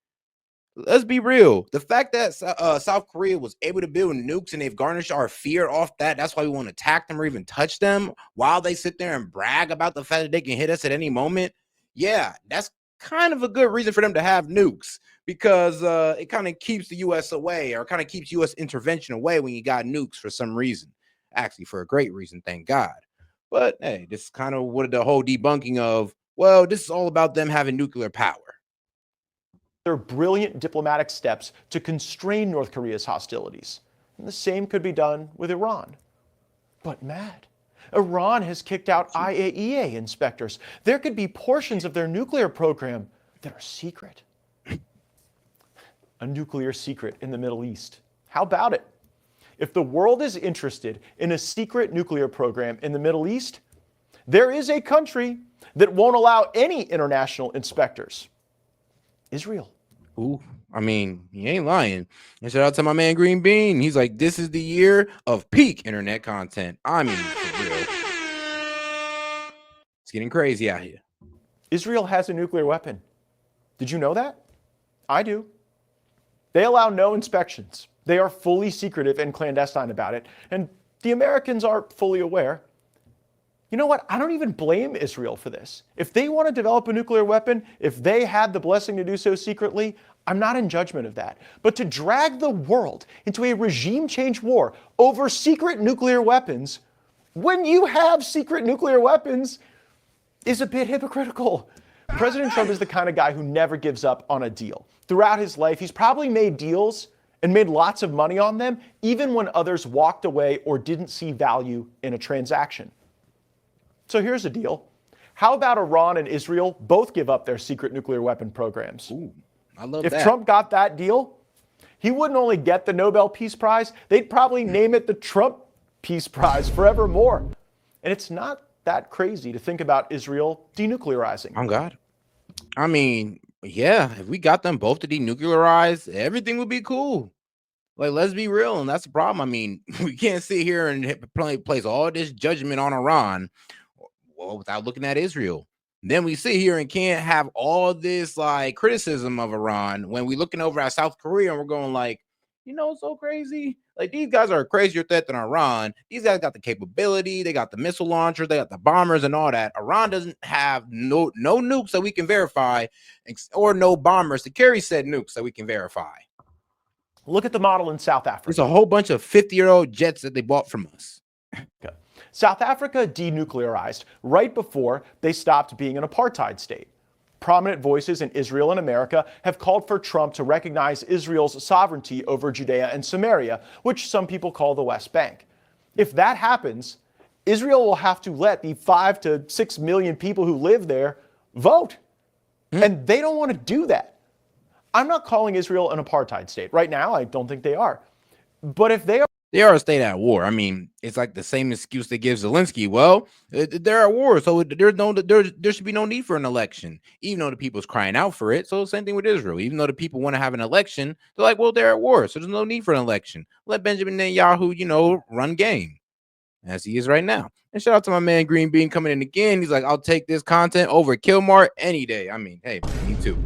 Let's be real. The fact that South Korea was able to build nukes and they've garnished our fear off that's why we want to attack them or even touch them while they sit there and brag about the fact that they can hit us at any moment. Yeah, that's kind of a good reason for them to have nukes, because it kind of keeps the U.S. away, or kind of keeps U.S. intervention away when you got nukes for some reason. Actually, for a great reason, thank God. But hey, this is kind of what the whole debunking of, well, this is all about them having nuclear power. They're brilliant diplomatic steps to constrain North Korea's hostilities. And the same could be done with Iran. But Matt, Iran has kicked out IAEA inspectors. There could be portions of their nuclear program that are secret. A nuclear secret in the Middle East. How about it? If the world is interested in a secret nuclear program in the Middle East, there is a country that won't allow any international inspectors. Israel. Ooh, I mean, he ain't lying. And shout out to my man Green Bean. He's like, this is the year of peak internet content. I mean, for real. It's getting crazy out here. Israel has a nuclear weapon. Did you know that? I do. They allow no inspections. They are fully secretive and clandestine about it. And the Americans are fully aware. You know what? I don't even blame Israel for this. If they want to develop a nuclear weapon, if they had the blessing to do so secretly, I'm not in judgment of that. But to drag the world into a regime change war over secret nuclear weapons, when you have secret nuclear weapons, is a bit hypocritical. President Trump is the kind of guy who never gives up on a deal. Throughout his life, he's probably made deals and made lots of money on them, even when others walked away or didn't see value in a transaction. So here's a deal. How about Iran and Israel both give up their secret nuclear weapon programs? Ooh, I love that. If Trump got that deal, he wouldn't only get the Nobel Peace Prize, they'd probably name it the Trump Peace Prize forevermore. And it's not that crazy to think about Israel denuclearizing. Oh, God. I mean, yeah, if we got them both to denuclearize, everything would be cool. Like, let's be real, and that's the problem. I mean, we can't sit here and place all this judgment on Iran without looking at Israel. Then we sit here and can't have all this like criticism of Iran when we're looking over at South Korea and we're going like, it's so crazy. Like, these guys are a crazier threat than Iran. These guys got the capability, they got the missile launchers, they got the bombers and all that. Iran doesn't have no nukes that we can verify, or no bombers to carry said nukes that we can verify. Look at the model in South Africa. There's a whole bunch of 50-year-old jets that they bought from us. Okay. South Africa denuclearized right before they stopped being an apartheid state. Prominent voices in Israel and America have called for Trump to recognize Israel's sovereignty over Judea and Samaria, which some people call the West Bank. If that happens, Israel will have to let the 5 to 6 million people who live there vote. And they don't want to do that. I'm not calling Israel an apartheid state. Right now, I don't think they are. But if they are They are a state at war. I mean, it's like the same excuse they give Zelensky. Well, they're at war, so there should be no need for an election, even though the people's crying out for it. So same thing with Israel. Even though the people want to have an election, they're like, well, they're at war, so there's no need for an election. Let Benjamin Netanyahu, run game as he is right now. And shout out to my man Green Bean coming in again. He's like, I'll take this content over Kilmar any day. I mean, hey, me too.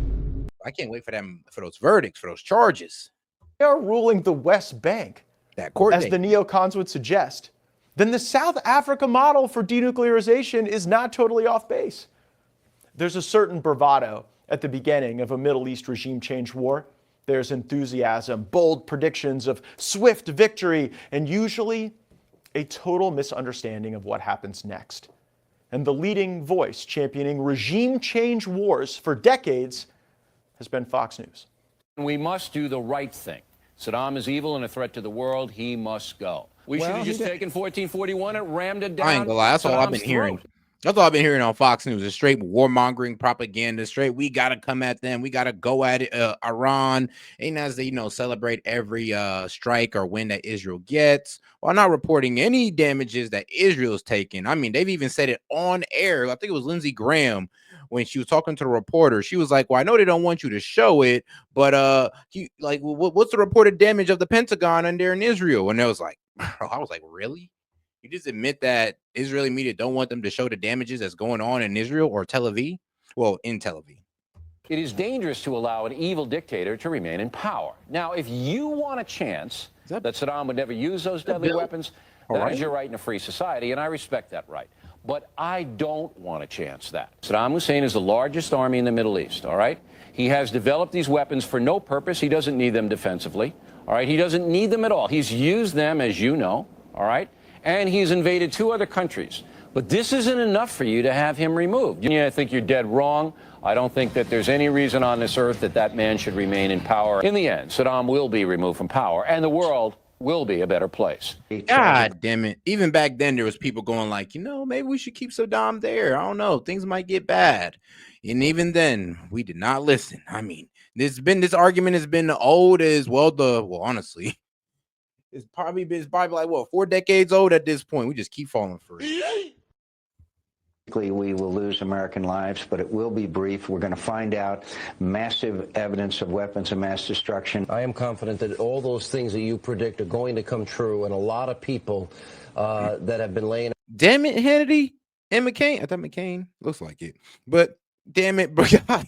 I can't wait for those verdicts, for those charges. They are ruling the West Bank, That court as date. the neocons would suggest. Then the South Africa model for denuclearization is not totally off base. There's a certain bravado at the beginning of a Middle East regime change war. There's enthusiasm, bold predictions of swift victory, and usually a total misunderstanding of what happens next. And the leading voice championing regime change wars for decades has been Fox News. We must do the right thing. Saddam is evil and a threat to the world. He must go. We should have just taken 1441 and rammed it down. I ain't gonna lie, that's all I've been hearing. That's all I've been hearing on Fox News. Is straight warmongering propaganda. Straight, we gotta come at them. We gotta go at it. Iran, and as they celebrate every strike or win that Israel gets, while not reporting any damages that Israel's taken. I mean, they've even said it on air. I think it was Lindsey Graham when she was talking to the reporter. She was like, "Well, I know they don't want you to show it, but what's the reported damage of the Pentagon and there in Israel?" And I was like, really? You just admit that Israeli media don't want them to show the damages that's going on in Israel or Tel Aviv? Well, in Tel Aviv. It is dangerous to allow an evil dictator to remain in power. Now, if you want a chance that Saddam would never use those deadly weapons, that is your right in a free society, and I respect that right. But I don't want a chance that. Saddam Hussein is the largest army in the Middle East, all right? He has developed these weapons for no purpose. He doesn't need them defensively, all right? He doesn't need them at all. He's used them, as you know, all right? And he's invaded 2 other countries. But this isn't enough for you to have him removed. I think you're dead wrong. I don't think that there's any reason on this earth that man should remain in power. In the end, Saddam will be removed from power, and the world will be a better place. God damn it. Even back then, there was people going like, maybe we should keep Saddam there. I don't know. Things might get bad. And even then, we did not listen. I mean, this argument has been old as honestly. It's probably like 4 decades old at this point. We just keep falling for it. We will lose American lives, but it will be brief. We're going to find out massive evidence of weapons of mass destruction. I am confident that all those things that you predict are going to come true, and a lot of people that have been laying. Damn it, Hannity and McCain. I thought McCain looks like it, but damn it, bro, guys.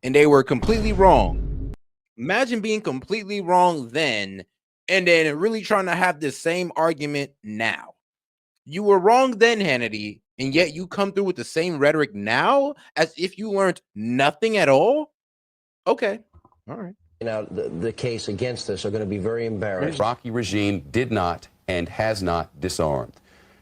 And they were completely wrong. Imagine being completely wrong then, and then really trying to have the same argument now. You were wrong then, Hannity, and yet you come through with the same rhetoric now as if you learned nothing at all? Okay. All right. Now, the case against us are going to be very embarrassing. The Iraqi regime did not and has not disarmed.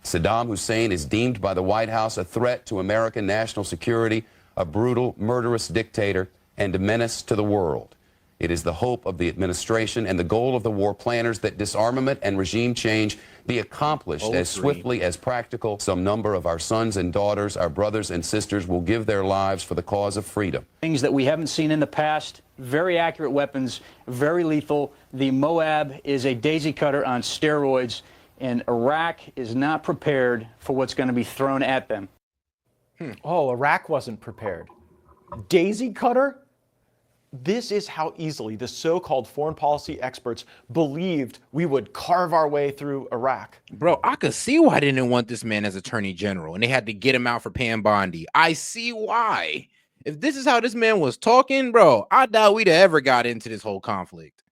Saddam Hussein is deemed by the White House a threat to American national security, a brutal, murderous dictator, and a menace to the world. It is the hope of the administration and the goal of the war planners that disarmament and regime change be accomplished as swiftly as practical. Some number of our sons and daughters, our brothers and sisters, will give their lives for the cause of freedom. Things that we haven't seen in the past, very accurate weapons, very lethal. The Moab is a daisy cutter on steroids, and Iraq is not prepared for what's going to be thrown at them. Oh, Iraq wasn't prepared. Daisy cutter? This is how easily the so-called foreign policy experts believed we would carve our way through Iraq. Bro, I could see why they didn't want this man as attorney general, and they had to get him out for Pam Bondi. I see why. If this is how this man was talking, bro, I doubt we'd have ever got into this whole conflict.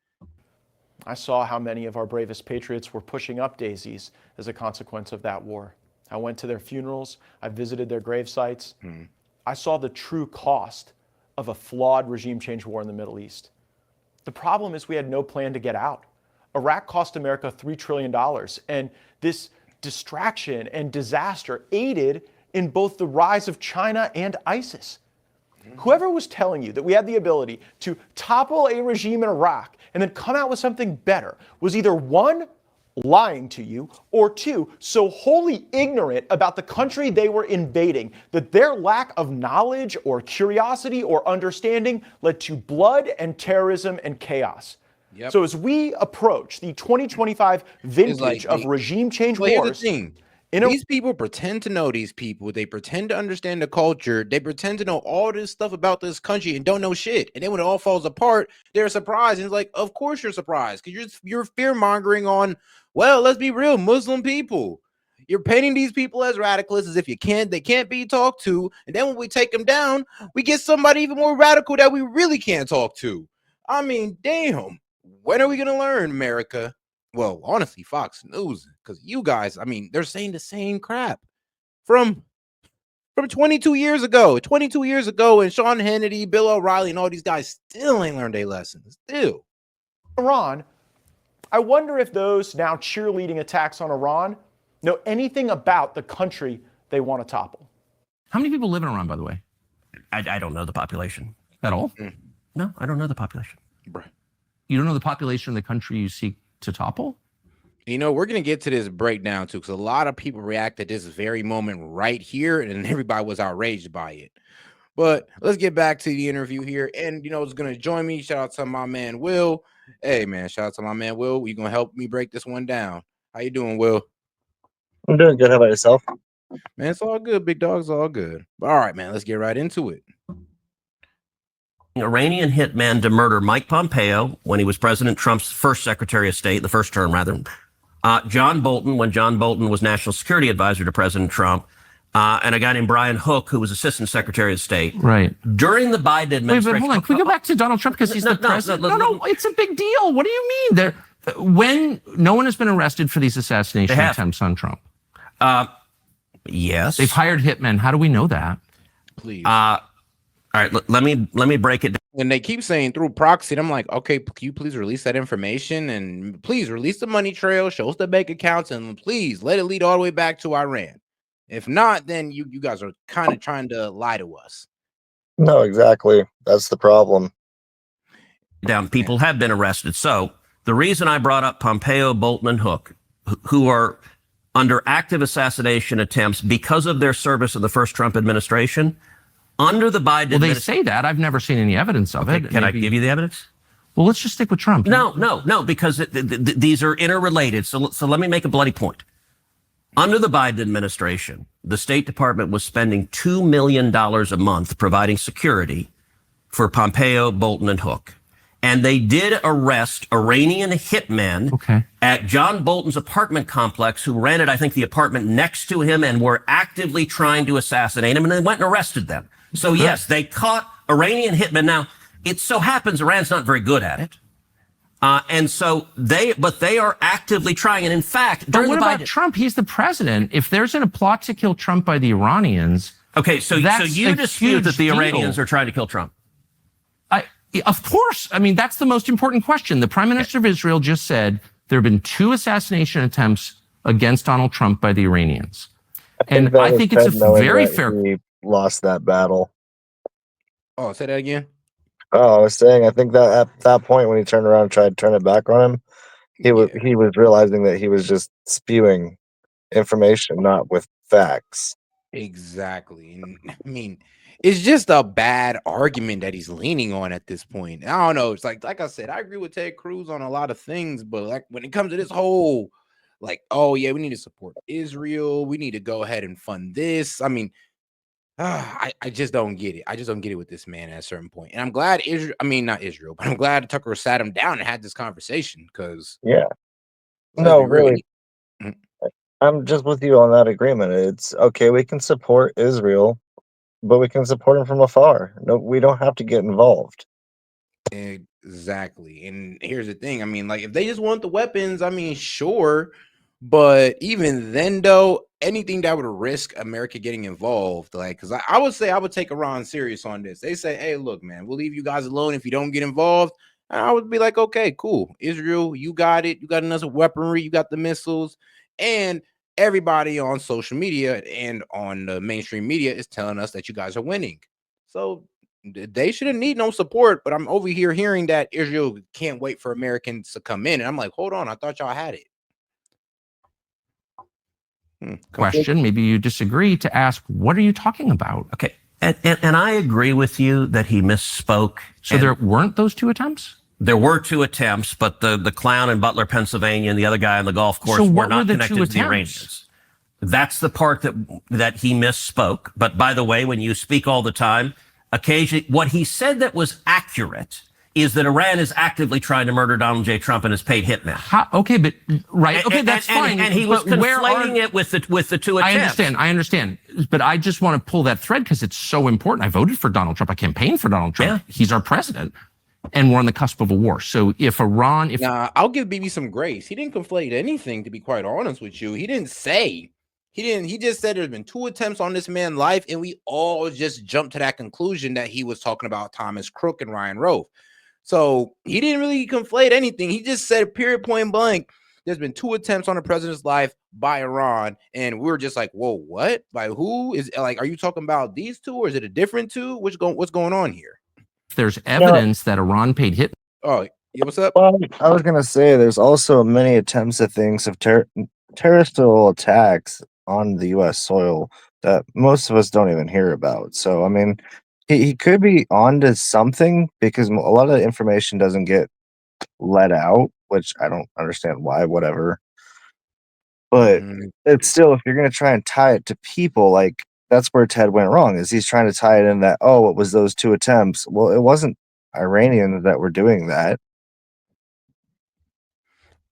I saw how many of our bravest patriots were pushing up daisies as a consequence of that war. I went to their funerals. I visited their grave sites. I saw the true cost of a flawed regime change war in the Middle East. The problem is we had no plan to get out. Iraq cost America $3 trillion, and this distraction and disaster aided in both the rise of China and ISIS. Whoever was telling you that we had the ability to topple a regime in Iraq and then come out with something better was either one, lying to you, or two, so wholly ignorant about the country they were invading that their lack of knowledge or curiosity or understanding led to blood and terrorism and chaos. Yep. So as we approach the 2025 vintage of regime change wars, here's the thing. These people pretend to know these people. They pretend to understand the culture. They pretend to know all this stuff about this country and don't know shit. And then when it all falls apart, they're surprised. And it's like, of course you're surprised because you're fear mongering on, well, let's be real, Muslim people. You're painting these people as radicalists as if they can't be talked to. And then when we take them down, we get somebody even more radical that we really can't talk to. I mean, damn. When are we going to learn, America? Well, honestly, Fox News, because you guys, I mean, they're saying the same crap from 22 years ago. 22 years ago, and Sean Hannity, Bill O'Reilly, and all these guys still ain't learned their lessons. Still. Iran, I wonder if those now cheerleading attacks on Iran know anything about the country they want to topple. How many people live in Iran, by the way? I don't know the population. At all? No, I don't know the population. Bruh. You don't know the population of the country you seek to topple? You know, we're going to get to this breakdown too, because a lot of people react at this very moment right here, and everybody was outraged by it. But let's get back to the interview here. And, you know, who's going to join me? Shout out to my man, Will. Hey, man, shout out to my man, Will. You going to help me break this one down. How you doing, Will? I'm doing good. How about yourself? Man, it's all good, big dog. It's all good. But all right, man, let's get right into it. Iranian hitman to murder Mike Pompeo when he was President Trump's first Secretary of State, the first term rather. John Bolton when John Bolton was National Security Advisor to President Trump, and a guy named Brian Hook who was Assistant Secretary of State. Right. During the Biden administration. Wait, but hold on. Can we go back to Donald Trump because he's the president? No, it's a big deal. What do you mean? When no one has been arrested for these assassination attempts on Trump. Yes. They've hired hitmen. How do we know that? Please. All right, let me break it down. And they keep saying through proxy, and I'm like, okay, can you please release that information and please release the money trail, show us the bank accounts, and please let it lead all the way back to Iran. If not, then you guys are kind of trying to lie to us. No, exactly. That's the problem. People have been arrested. So the reason I brought up Pompeo, Bolton, and Hook, who are under active assassination attempts because of their service in the first Trump administration, under the Biden they say that. I've never seen any evidence of it. Can I give you the evidence? Well, let's just stick with Trump. No, because these are interrelated. So let me make a bloody point. Under the Biden administration, the State Department was spending $2 million a month providing security for Pompeo, Bolton, and Hook. And they did arrest Iranian hitmen at John Bolton's apartment complex who rented, I think, the apartment next to him and were actively trying to assassinate him. And they went and arrested them. So, yes, they caught Iranian hitmen. Now, it so happens Iran's not very good at it. And so they are actively trying. And in fact, but what about Trump? He's the president. If there's a plot to kill Trump by the Iranians. Okay, so you dispute that the Iranians are trying to kill Trump? Of course. I mean, that's the most important question. The prime minister of Israel just said there have been 2 assassination attempts against Donald Trump by the Iranians. And I think it's a very fair. He lost that battle. Oh, say that again. Oh, I was saying, I think that at that point when he turned around and tried to turn it back on him, he was realizing that he was just spewing information, not with facts. Exactly. And I mean, it's just a bad argument that he's leaning on at this point. I don't know. It's like I said, I agree with Ted Cruz on a lot of things, but like when it comes to this whole, like, oh yeah, we need to support Israel. We need to go ahead and fund this. I mean, I just don't get it. I just don't get it with this man at a certain point. And I'm glad not Israel, but I'm glad Tucker sat him down and had this conversation because no, really. I'm just with you on that agreement. It's okay. We can support Israel, but we can support him from afar. No, we don't have to get involved. Exactly. And here's the thing. I mean, like, if they just want the weapons, I mean, sure. But even then, though, anything that would risk America getting involved, like, because I would say I would take Iran serious on this. They say, hey, look, man, we'll leave you guys alone if you don't get involved. And I would be like, okay, cool. Israel, you got it. You got enough weaponry. You got the missiles. And everybody on social media and on the mainstream media is telling us that you guys are winning. So they shouldn't need no support. But I'm over here hearing that Israel can't wait for Americans to come in. And I'm like, hold on. I thought y'all had it. Question, maybe you disagree, to ask, what are you talking about? Okay. And I agree with you that he misspoke. So there weren't those 2 attempts? There were 2 attempts, but the clown in Butler, Pennsylvania, and the other guy on the golf course were not connected to the Iranians. That's the part that he misspoke. But by the way, when you speak all the time, occasionally what he said that was accurate is that Iran is actively trying to murder Donald J. Trump and has paid hitmen. Okay, but okay, that's fine. And he was conflating it with the 2 attempts. I understand. But I just want to pull that thread because it's so important. I voted for Donald Trump. I campaigned for Donald Trump. Yeah. He's our president. And we're on the cusp of a war. So if Iran, I'll give Bibi some grace. He didn't conflate anything, to be quite honest with you. He just said there's been 2 attempts on this man's life, and we all just jumped to that conclusion that he was talking about Thomas Crook and Ryan Rove. So he didn't really conflate anything. He just said, period, point blank, there's been 2 attempts on the president's life by Iran, and we were just like, whoa, what? By who? Is like, are you talking about these 2, or is it a different 2? What's going on here? There's evidence that Iran paid hit. Oh, yeah, what's up? Well, I was gonna say there's also many attempts at things of terrestrial attacks on the U.S. soil that most of us don't even hear about. So I mean, he could be onto something because a lot of the information doesn't get let out, which I don't understand why. Whatever, but it's still, if you're gonna try and tie it to people, like. That's where Ted went wrong, is he's trying to tie it in that, oh, it was those 2 attempts. Well, it wasn't Iranians that were doing that.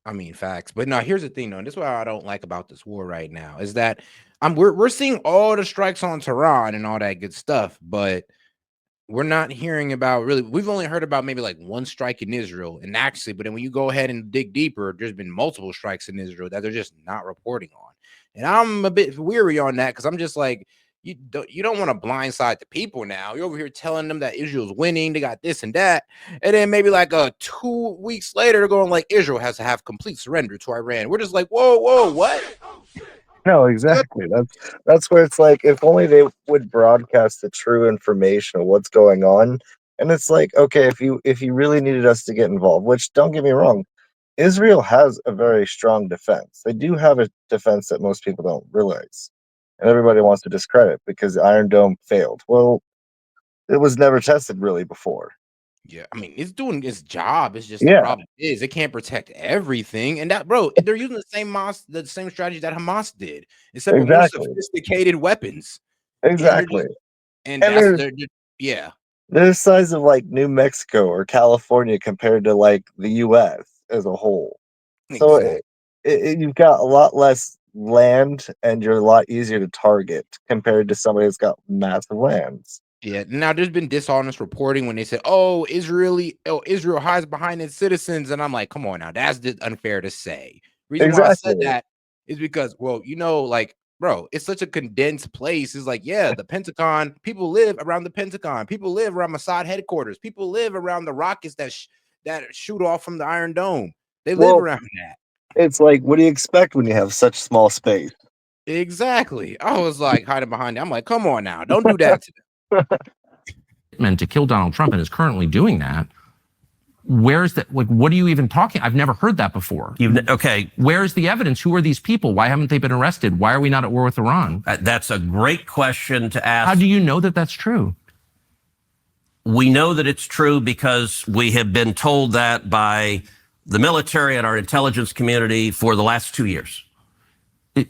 I mean, facts. But no, here's the thing, though. This is what I don't like about this war right now is that we're seeing all the strikes on Tehran and all that good stuff, but we're not hearing about we've only heard about maybe like 1 strike in Israel. And actually, but then when you go ahead and dig deeper, there's been multiple strikes in Israel that they're just not reporting on. And I'm a bit weary on that because I'm just like, you don't want to blindside the people now. You're over here telling them that Israel's winning, they got this and that, and then maybe like 2 weeks later, they're going like Israel has to have complete surrender to Iran. We're just like, whoa, what? No, exactly. That's where it's like, if only they would broadcast the true information of what's going on. And it's like, okay, if you really needed us to get involved, which don't get me wrong, Israel has a very strong defense. They do have a defense that most people don't realize. And everybody wants to discredit because the Iron Dome failed. Well, it was never tested really before. Yeah, I mean, it's doing its job. It's just the problem is it can't protect everything. And that, bro, they're using the same strategy that Hamas did, except with more sophisticated weapons. Exactly. And that's yeah. They're the size of like New Mexico or California compared to like the U.S. as a whole. Exactly. So you've got a lot less land and you're a lot easier to target compared to somebody that's got massive lands. Yeah, now there's been dishonest reporting when they said, oh, Israel hides behind its citizens. And I'm like, come on now, that's just unfair to say. Reason why I said that is because, well, like, bro, it's such a condensed place. It's like, yeah, the Pentagon, people live around the Pentagon. People live around Mossad headquarters. People live around the rockets that shoot off from the Iron Dome. They live around that. It's like, what do you expect when you have such small space? Exactly. I was like hiding behind it. I'm like, come on now, don't do that to them. Meant to kill Donald Trump and is currently doing that. Where's that? Like, what are you even talking? I've never heard that before. Okay. Where's the evidence? Who are these people? Why haven't they been arrested? Why are we not at war with Iran? That's a great question to ask. How do you know that that's true? We know that it's true because we have been told that by the military and our intelligence community for the last 2 years.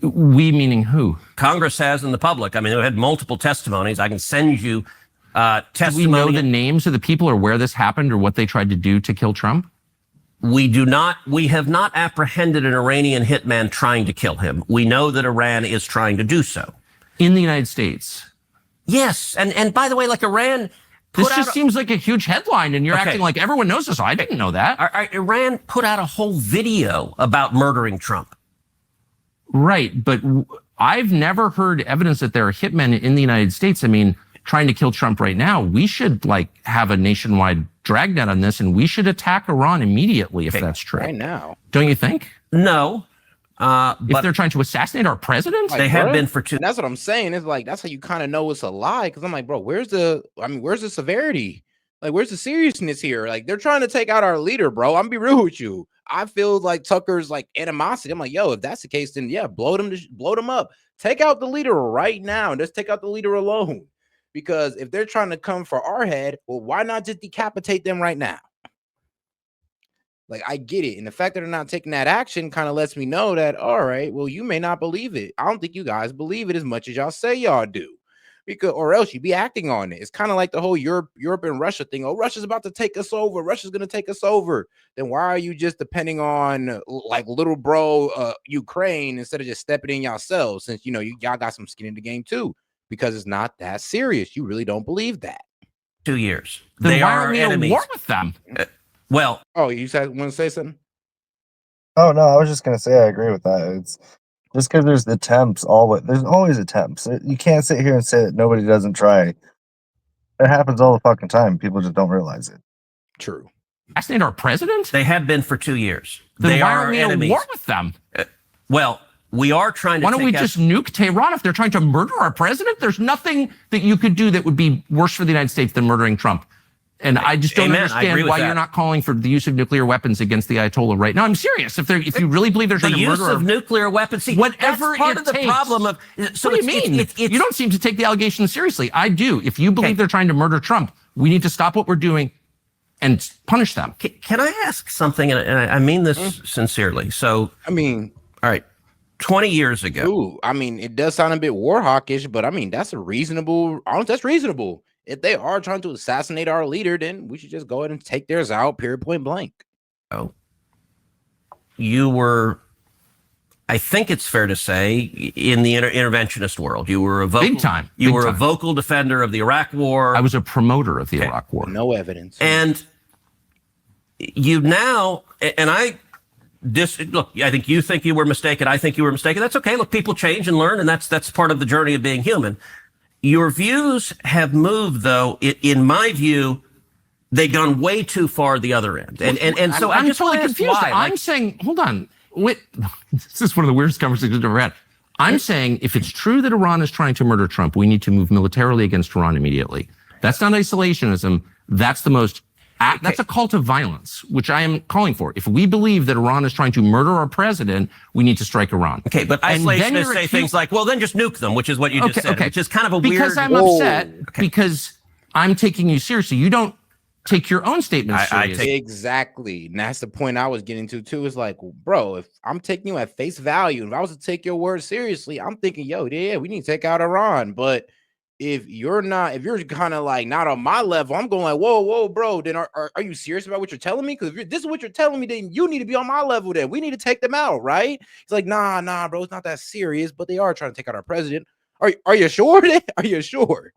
We meaning who? Congress has, and the public. I mean, we had multiple testimonies. I can send you testimony. Do we know the names of the people or where this happened or what they tried to do to kill Trump? We do not. We have not apprehended an Iranian hitman trying to kill him. We know that Iran is trying to do so. In the United States? Yes. And by the way, like Iran... This just seems like a huge headline, and you're acting like everyone knows this. I didn't know that. Iran put out a whole video about murdering Trump. Right, but I've never heard evidence that there are hitmen in the United States. I mean, trying to kill Trump right now, we should have a nationwide dragnet on this, and we should attack Iran immediately if that's true. Right now. Don't you think? No. If they're trying to assassinate our president? They have been for 2. And that's what I'm saying. It's like, that's how you kind of know it's a lie. Cause I'm like, bro, where's the severity? Like, where's the seriousness here? Like, they're trying to take out our leader, bro. I'm gonna be real with you. I feel like Tucker's animosity. I'm like, yo, if that's the case, then yeah, blow them up. Take out the leader right now. And just take out the leader alone. Because if they're trying to come for our head, well, why not just decapitate them right now? Like, I get it. And the fact that they're not taking that action kind of lets me know that, all right, well, you may not believe it. I don't think you guys believe it as much as y'all say y'all do. Because, or else you'd be acting on it. It's kind of like the whole Europe and Russia thing. Oh, Russia's about to take us over. Russia's going to take us over. Then why are you just depending on like little bro Ukraine instead of just stepping in yourselves? Since y'all got some skin in the game too, because it's not that serious. You really don't believe that. 2 years. Then They why are aren't we enemies. at war with them? Well, oh, you said want to say something? Oh no, I was just gonna say I agree with that. It's just because there's attempts. There's always attempts. You can't sit here and say that nobody doesn't try. It happens all the fucking time. People just don't realize it. True. Assassinate our president? They have been for 2 years. Then They why are aren't we enemies. at war with them? Well, we are trying to. Why don't we just nuke Tehran if they're trying to murder our president? There's nothing that you could do that would be worse for the United States than murdering Trump. And I just don't understand why you're not calling for the use of nuclear weapons against the Ayatollah right now. I'm serious. If you really believe they're trying to murder the use of nuclear weapons, see, whatever that's part it of the takes. problem of. So What do you mean? You don't seem to take the allegations seriously. I do. If you believe they're trying to murder Trump, we need to stop what we're doing and punish them. Can I ask something? And I mean this sincerely. So, I mean, all right, 20 years ago. Ooh, I mean, it does sound a bit war hawkish, but I mean, that's reasonable. If they are trying to assassinate our leader, then we should just go ahead and take theirs out, period, point blank. Oh, you were, I think it's fair to say, in the interventionist world, you were a vocal, Big time. You Big were time. a vocal defender of the Iraq War. I was a promoter of the Iraq War. No evidence. And you now, and look, I think you were mistaken. I think you were mistaken. That's okay. Look, people change and learn, and that's part of the journey of being human. Your views have moved, though. In my view, they've gone way too far the other end. And so I'm just totally wanna ask confused. why. I'm saying, hold on. Wait, this is one of the weirdest conversations I've ever had. I'm saying if it's true that Iran is trying to murder Trump, we need to move militarily against Iran immediately. That's not isolationism. That's the most. That's a cult of violence, which I am calling for. If we believe that Iran is trying to murder our president, we need to strike Iran. Okay, but isolationists say things like, well, then just nuke them, which is what you just said, which is kind of a weird... Because I'm upset, because I'm taking you seriously. You don't take your own statements seriously. Exactly. And that's the point I was getting to, too. Is like, bro, if I'm taking you at face value, if I was to take your word seriously, I'm thinking, yo, yeah, we need to take out Iran. But if you're kind of like not on my level, I'm going like, whoa, bro, then are you serious about what you're telling me? Because if this is what you're telling me, then you need to be on my level. Then we need to take them out, right? It's like, nah, bro, it's not that serious, but they are trying to take out our president. Are you sure? Are you sure?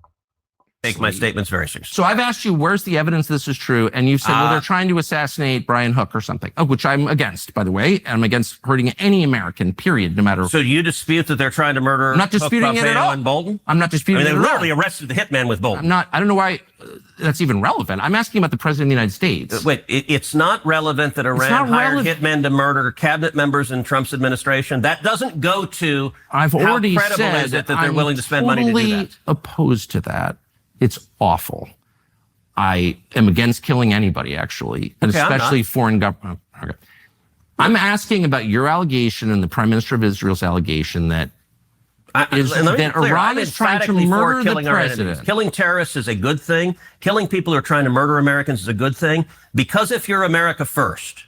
Take my statements very seriously. So I've asked you, where's the evidence this is true? And you've said, well, they're trying to assassinate Brian Hook or something, which I'm against, by the way. I'm against hurting any American, period, no matter. So you dispute that they're trying to murder I'm not disputing it at all. and Bolton? I'm not disputing it at all. They literally arrested the hitman with Bolton. I don't know why that's even relevant. I'm asking about the president of the United States. Wait, it's not relevant that Iran hired hitmen to murder cabinet members in Trump's administration? That doesn't go to I've already how credible said is it that they're I'm willing to spend money to do totally that? Opposed to that. It's awful. I am against killing anybody, actually, and especially foreign government. Okay. I'm asking about your allegation and the Prime Minister of Israel's allegation that Iran is trying to murder the president. Killing terrorists is a good thing. Killing people who are trying to murder Americans is a good thing. Because if you're America first,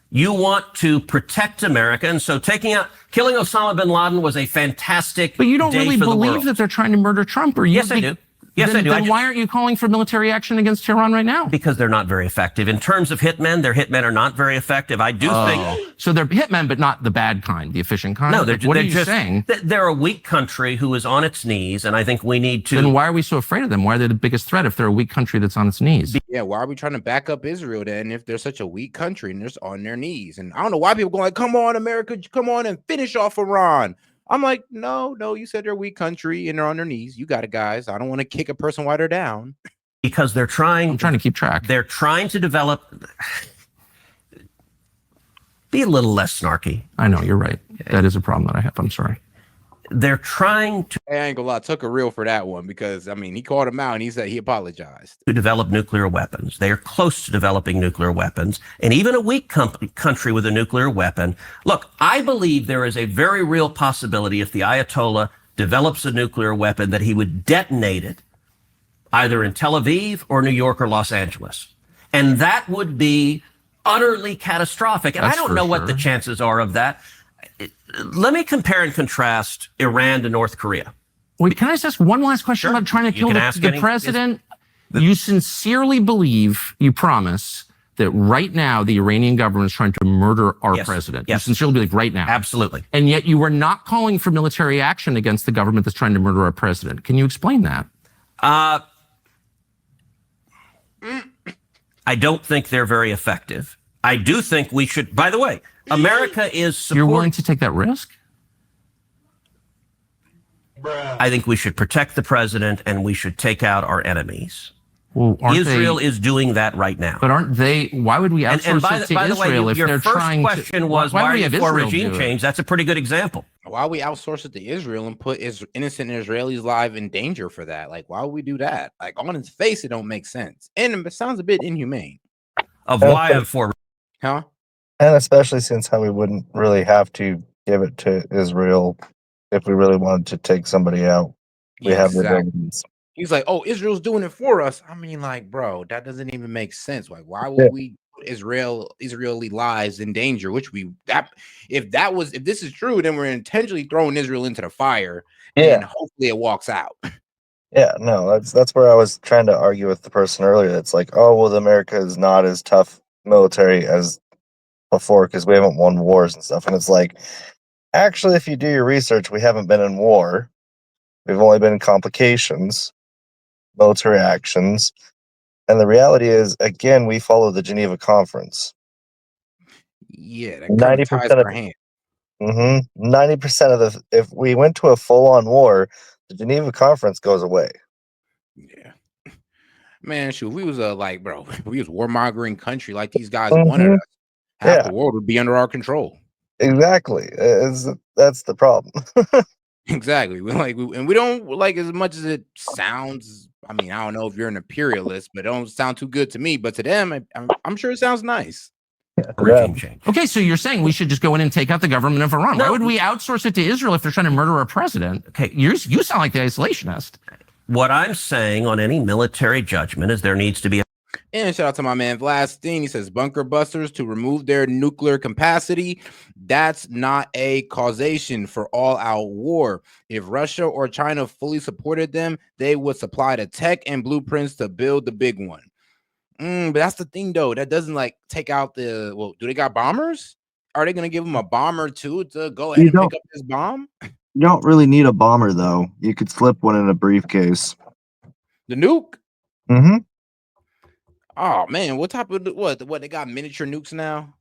you want to protect America. And so killing Osama bin Laden was a fantastic But you don't day really for the believe world. that they're trying to murder Trump, or Yes, I do. Yes, I do. Then why aren't you calling for military action against Tehran right now? Because they're not very effective. In terms of hitmen, their hitmen are not very effective. I do think... So they're hitmen, but not the bad kind, the efficient kind? No, what are you saying? They're a weak country who is on its knees, and I think we need to... Then why are we so afraid of them? Why are they the biggest threat if they're a weak country that's on its knees? Yeah, why are we trying to back up Israel then if they're such a weak country and they're on their knees? And I don't know why people going like, come on, America, come on and finish off Iran. I'm like, no, you said they're a weak country and they're on their knees. You got it, guys. I don't want to kick a person while they're down. Because I'm trying to keep track. They're trying to develop... Be a little less snarky. I know, you're right. That is a problem that I have. I'm sorry. They're trying to... I ain't gonna lie, Tucker real for that one because, I mean, he called him out and he said he apologized. To develop nuclear weapons. They are close to developing nuclear weapons. And even a weak country with a nuclear weapon. Look, I believe there is a very real possibility if the Ayatollah develops a nuclear weapon that he would detonate it either in Tel Aviv or New York or Los Angeles. And that would be utterly catastrophic. And I don't know what the chances are of that. Let me compare and contrast Iran to North Korea. Wait, can I just ask one last question about trying to kill the president? You sincerely believe, you promise, that right now the Iranian government is trying to murder our president. You sincerely believe right now. Absolutely. And yet you are not calling for military action against the government that's trying to murder our president. Can you explain that? I don't think they're very effective. I do think we should, by the way, America is You're willing to take that risk? I think we should protect the president and we should take out our enemies. Well, Israel is doing that right now. But aren't they? Why would we outsource it to Israel if they're trying to? Your first question was, why are you for regime change? That's a pretty good example. Why we outsource it to Israel and put innocent Israelis' lives in danger for that? Like, why would we do that? Like, on its face, it don't make sense. And it sounds a bit inhumane. Of why I'm for. Huh? And especially since how we wouldn't really have to give it to Israel if we really wanted to take somebody out. We have the abilities. He's like, oh, Israel's doing it for us. I mean, like, bro, that doesn't even make sense. Like, why would we put Israeli lives in danger? Which if this is true, then we're intentionally throwing Israel into the fire, and hopefully it walks out. Yeah, no, that's where I was trying to argue with the person earlier. It's like, oh, well, America is not as tough military as before because we haven't won wars and stuff. And it's like, actually, if you do your research, we haven't been in war. We've only been in complications, military actions. And the reality is, again, we follow the Geneva Conference. Yeah, that 90% of our hand. 90% of if we went to a full-on war, the Geneva Conference goes away. Yeah. Man, shoot, if we was if we was warmongering country like these guys wanted us, half the world would be under our control. Exactly. That's the problem. Exactly. We don't like as much as it sounds. I mean, I don't know if you're an imperialist, but it don't sound too good to me. But to them, I'm sure it sounds nice. Regime change. Okay, so you're saying we should just go in and take out the government of Iran. Why would we outsource it to Israel if they're trying to murder our president? Okay, you sound like the isolationist. What I'm saying on any military judgment is there needs to be And shout out to my man Vlastine. He says bunker busters to remove their nuclear capacity. That's not a causation for all-out war. If Russia or China fully supported them, they would supply the tech and blueprints to build the big one. But that's the thing, though. That doesn't take out do they got bombers? Are they going to give them a bomber too to go ahead and pick up this bomb? You don't really need a bomber, though. You could slip one in a briefcase. The nuke? Mm-hmm. Oh man, what type of what they got miniature nukes now?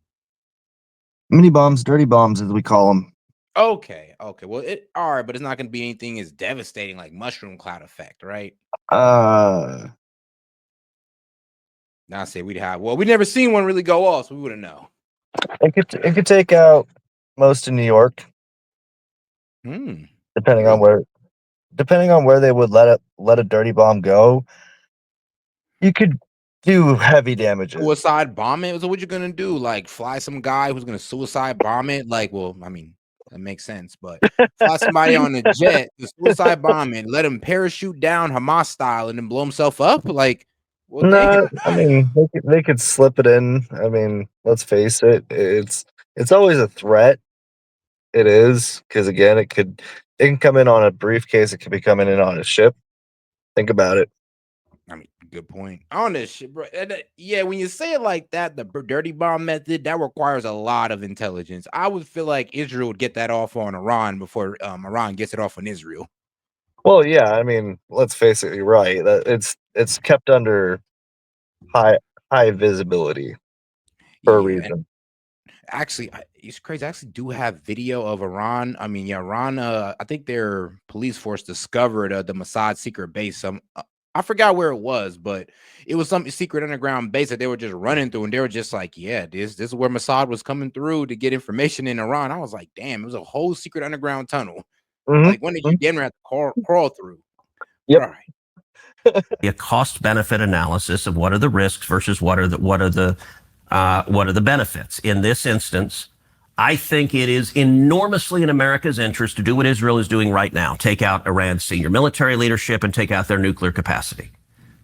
Mini bombs, dirty bombs, as we call them. Okay. Well, all right, but it's not going to be anything as devastating like mushroom cloud effect, right? Now I say we'd have. Well, we never seen one really go off, so we wouldn't know. It could take out most of New York. Depending on where they would let a dirty bomb go, you could do heavy damages. Suicide bomb it. So what you're gonna do? Like fly some guy who's gonna suicide bomb it? Like, well, I mean, that makes sense, but fly somebody on a jet to suicide bomb it, let him parachute down Hamas style and then blow himself up? Like, well, no, I mean they could slip it in. I mean, let's face it, it's always a threat. It is, because again, it can come in on a briefcase, it could be coming in on a ship. Think about it. I mean, good point. On this shit, bro. Yeah, when you say it like that, the dirty bomb method, that requires a lot of intelligence. I would feel like Israel would get that off on Iran before Iran gets it off on Israel. Well, yeah, I mean, let's face it, you're right. It's kept under high visibility for a reason. Actually, it's crazy. I actually do have video of Iran. I mean, yeah, Iran. I think their police force discovered the Mossad secret base. I forgot where it was, but it was some secret underground base that they were just running through, and they were just like, "Yeah, this is where Mossad was coming through to get information in Iran." I was like, "Damn, it was a whole secret underground tunnel." Like, when did you get have to crawl through? Yep. Right. A cost-benefit analysis of what are the risks versus what are the benefits. In this instance, I think it is enormously in America's interest to do what Israel is doing right now, take out Iran's senior military leadership and take out their nuclear capacity.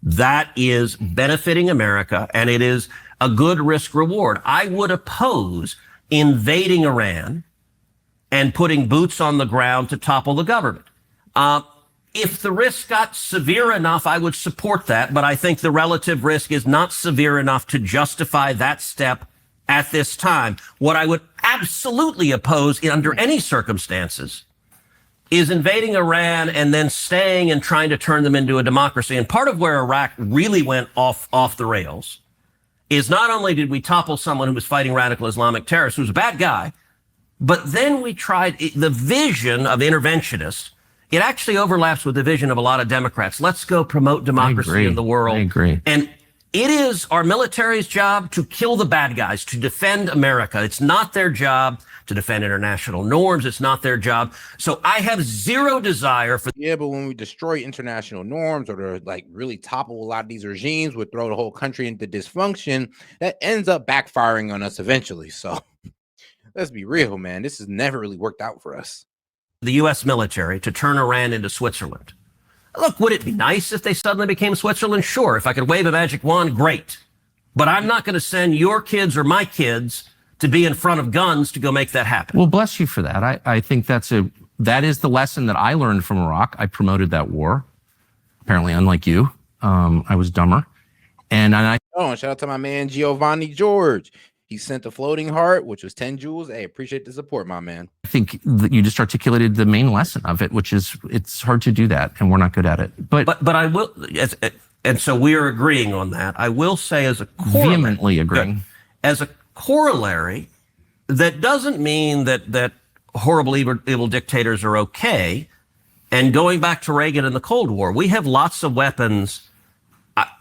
that is benefiting America, and it is a good risk reward. I would oppose invading Iran and putting boots on the ground to topple the government. If the risk got severe enough, I would support that, but I think the relative risk is not severe enough to justify that step at this time. What I would absolutely oppose under any circumstances is invading Iran and then staying and trying to turn them into a democracy. And part of where Iraq really went off the rails is not only did we topple someone who was fighting radical Islamic terrorists, who was a bad guy, but then we tried the vision of interventionists. It actually overlaps with the vision of a lot of Democrats. Let's go promote democracy in the world. I agree. And it is our military's job to kill the bad guys, to defend America. It's not their job to defend international norms. It's not their job. So I have zero desire for. Yeah, but when we destroy international norms or to like really topple a lot of these regimes, would throw the whole country into dysfunction, that ends up backfiring on us eventually. So let's be real, man. This has never really worked out for us. The U.S. military to turn Iran into Switzerland. Look, would it be nice if they suddenly became Switzerland? Sure. If I could wave a magic wand, great. But I'm not going to send your kids or my kids to be in front of guns to go make that happen. Well, bless you for that. I think that is the lesson that I learned from Iraq. I promoted that war. Apparently, unlike you, I was dumber. And shout out to my man Giovanni George. He sent a floating heart, which was 10 jewels. Hey, appreciate the support, my man. I think that you just articulated the main lesson of it, which is it's hard to do that, and we're not good at it. But I will, and so we are agreeing on that. I will say, as a corollary, vehemently agreeing, as a corollary, that doesn't mean that horrible evil dictators are okay. And going back to Reagan and the Cold War, we have lots of weapons.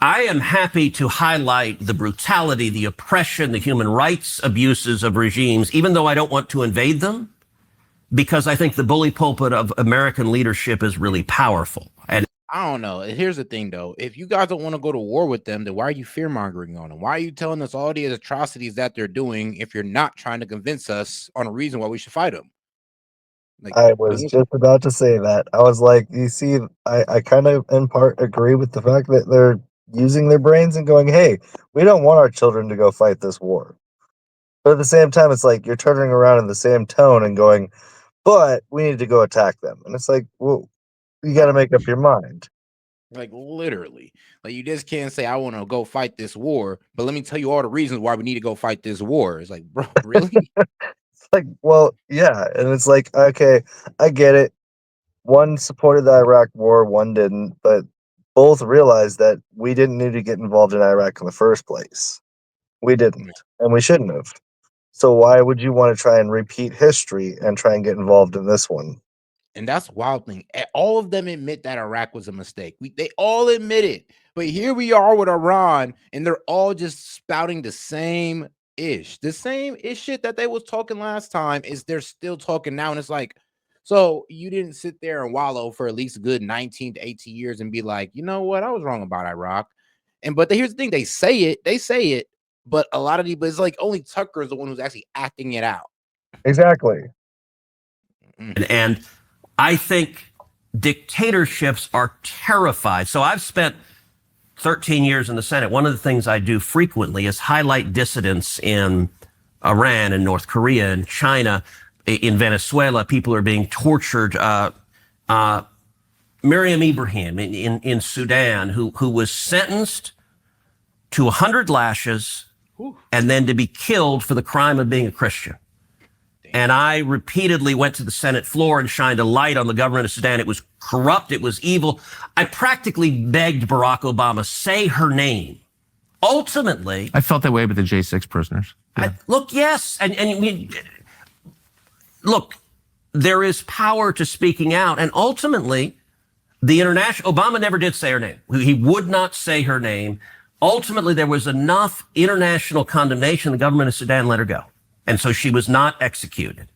I am happy to highlight the brutality, the oppression, the human rights abuses of regimes, even though I don't want to invade them, because I think the bully pulpit of American leadership is really powerful. And I don't know. Here's the thing, though. If you guys don't want to go to war with them, then why are you fear-mongering on them? Why are you telling us all the atrocities that they're doing if you're not trying to convince us on a reason why we should fight them? Like, I was just about to say that. I was like, you see, I kind of in part agree with the fact that they're using their brains and going, hey, we don't want our children to go fight this war. But at the same time, it's like you're turning around in the same tone and going, but we need to go attack them. And it's like, well, you got to make up your mind. Like, literally. Like, you just can't say, I want to go fight this war, but let me tell you all the reasons why we need to go fight this war. It's like, bro, really? Like, well, yeah. And it's like, okay, I get it. One supported the Iraq war, one didn't, but both realized that we didn't need to get involved in Iraq in the first place. We didn't, and we shouldn't have. So why would you want to try and repeat history and try and get involved in this one? And that's a wild thing. All of them admit that Iraq was a mistake. They all admit it. But here we are with Iran, and they're all just spouting the same ish. The same ish shit that they was talking last time is they're still talking now. And it's like, so you didn't sit there and wallow for at least a good 19 to 18 years and be like, you know what? I was wrong about Iraq. But here's the thing. They say it. But a lot of people, it's like only Tucker is the one who's actually acting it out. Exactly. And I think dictatorships are terrified. So I've spent 13 years in the Senate. One of the things I do frequently is highlight dissidents in Iran and North Korea and China. In Venezuela, people are being tortured. Miriam Ibrahim in Sudan, who was sentenced to 100 lashes and then to be killed for the crime of being a Christian. And I repeatedly went to the Senate floor and shined a light on the government of Sudan. It was corrupt. It was evil. I practically begged Barack Obama, say her name. Ultimately, I felt that way with the J6 prisoners. Yeah. Look, yes. Look, there is power to speaking out. And ultimately, Obama never did say her name. He would not say her name. Ultimately, there was enough international condemnation. The government of Sudan let her go. And so she was not executed.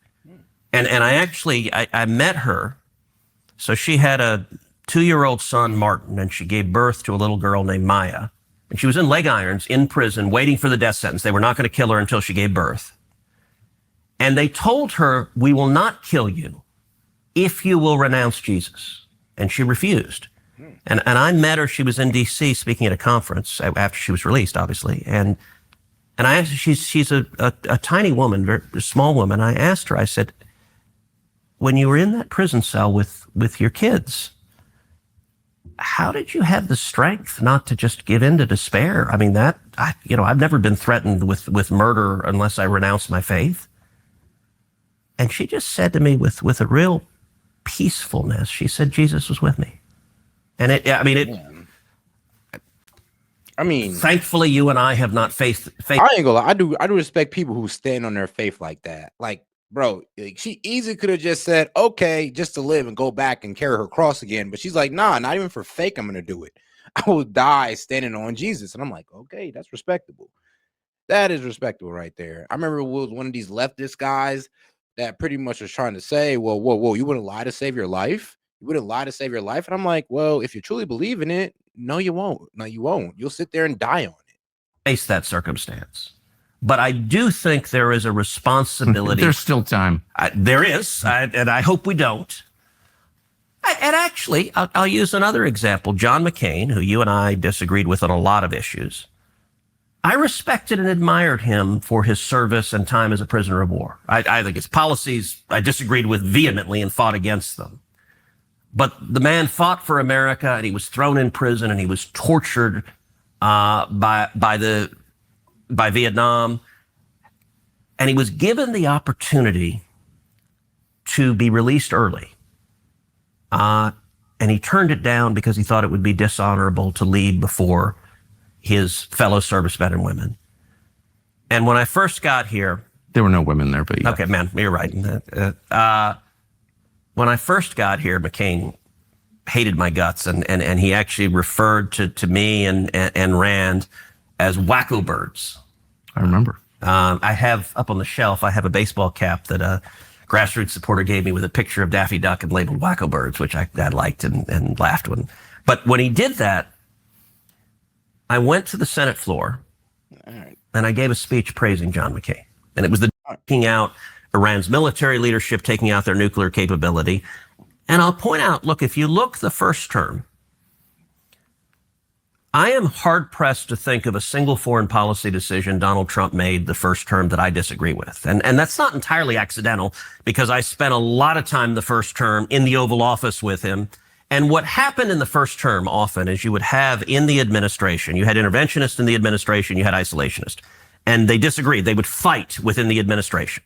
And I met her. So she had a 2-year-old son, Martin, and she gave birth to a little girl named Maya. And she was in leg irons in prison waiting for the death sentence. They were not going to kill her until she gave birth. And they told her, we will not kill you if you will renounce Jesus. And she refused. And I met her. She was in D.C. speaking at a conference after she was released, obviously. And I asked her, she's a tiny woman, very small woman. I asked her, I said, when you were in that prison cell with your kids, how did you have the strength not to just give in to despair? I mean, I've never been threatened with murder unless I renounce my faith. And she just said to me with a real peacefulness, she said, Jesus was with me. And thankfully you and I have not faced. I ain't gonna lie. I do respect people who stand on their faith like that. Like, bro, she easily could have just said, okay, just to live and go back and carry her cross again. But she's like, nah, not even for fake, I'm gonna do it. I will die standing on Jesus. And I'm like, okay, that's respectable. That is respectable right there. I remember it was one of these leftist guys that pretty much was trying to say, well, whoa, you wouldn't lie to save your life? You wouldn't lie to save your life? And I'm like, well, if you truly believe in it, no, you won't. No, you won't. You'll sit there and die on it. Face that circumstance. But I do think there is a responsibility. There's still time. There is, and I hope we don't. And actually, I'll use another example. John McCain, who you and I disagreed with on a lot of issues. I respected and admired him for his service and time as a prisoner of war. I think his policies I disagreed with vehemently and fought against them. But the man fought for America, and he was thrown in prison, and he was tortured by Vietnam, and he was given the opportunity to be released early. And he turned it down because he thought it would be dishonorable to leave before his fellow servicemen and women. And when I first got here... There were no women there, but yeah. Okay, man, you're right. When I first got here, McCain hated my guts, and he actually referred to me and Rand as wacko birds. I remember. I have up on the shelf, I have a baseball cap that a grassroots supporter gave me with a picture of Daffy Duck and labeled wacko birds, which I liked and laughed when. But when he did that, I went to the Senate floor and I gave a speech praising John McCain. And it was taking out Iran's military leadership, taking out their nuclear capability. And I'll point out, look, if you look the first term, I am hard-pressed to think of a single foreign policy decision Donald Trump made the first term that I disagree with. And that's not entirely accidental, because I spent a lot of time the first term in the Oval Office with him. And what happened in the first term often is you would have in the administration, you had interventionists in the administration, you had isolationists. And they disagreed. They would fight within the administration.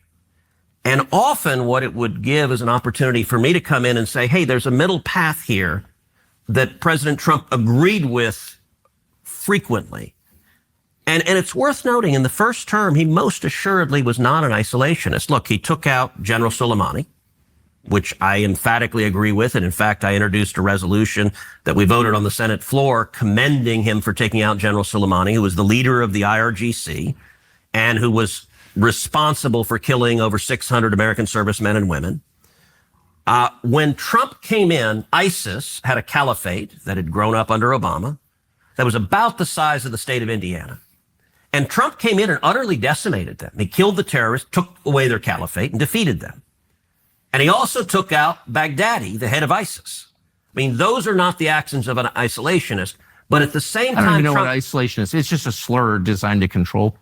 And often what it would give is an opportunity for me to come in and say, hey, there's a middle path here that President Trump agreed with frequently. And it's worth noting, in the first term, he most assuredly was not an isolationist. Look, he took out General Soleimani, which I emphatically agree with. And in fact, I introduced a resolution that we voted on the Senate floor commending him for taking out General Soleimani, who was the leader of the IRGC and who was responsible for killing over 600 American servicemen and women. When Trump came in, ISIS had a caliphate that had grown up under Obama that was about the size of the state of Indiana. And Trump came in and utterly decimated them. He killed the terrorists, took away their caliphate, and defeated them. And he also took out Baghdadi, the head of ISIS. I mean, those are not the actions of an isolationist, but at the same time... I don't even know what isolationist is. It's just a slur designed to control...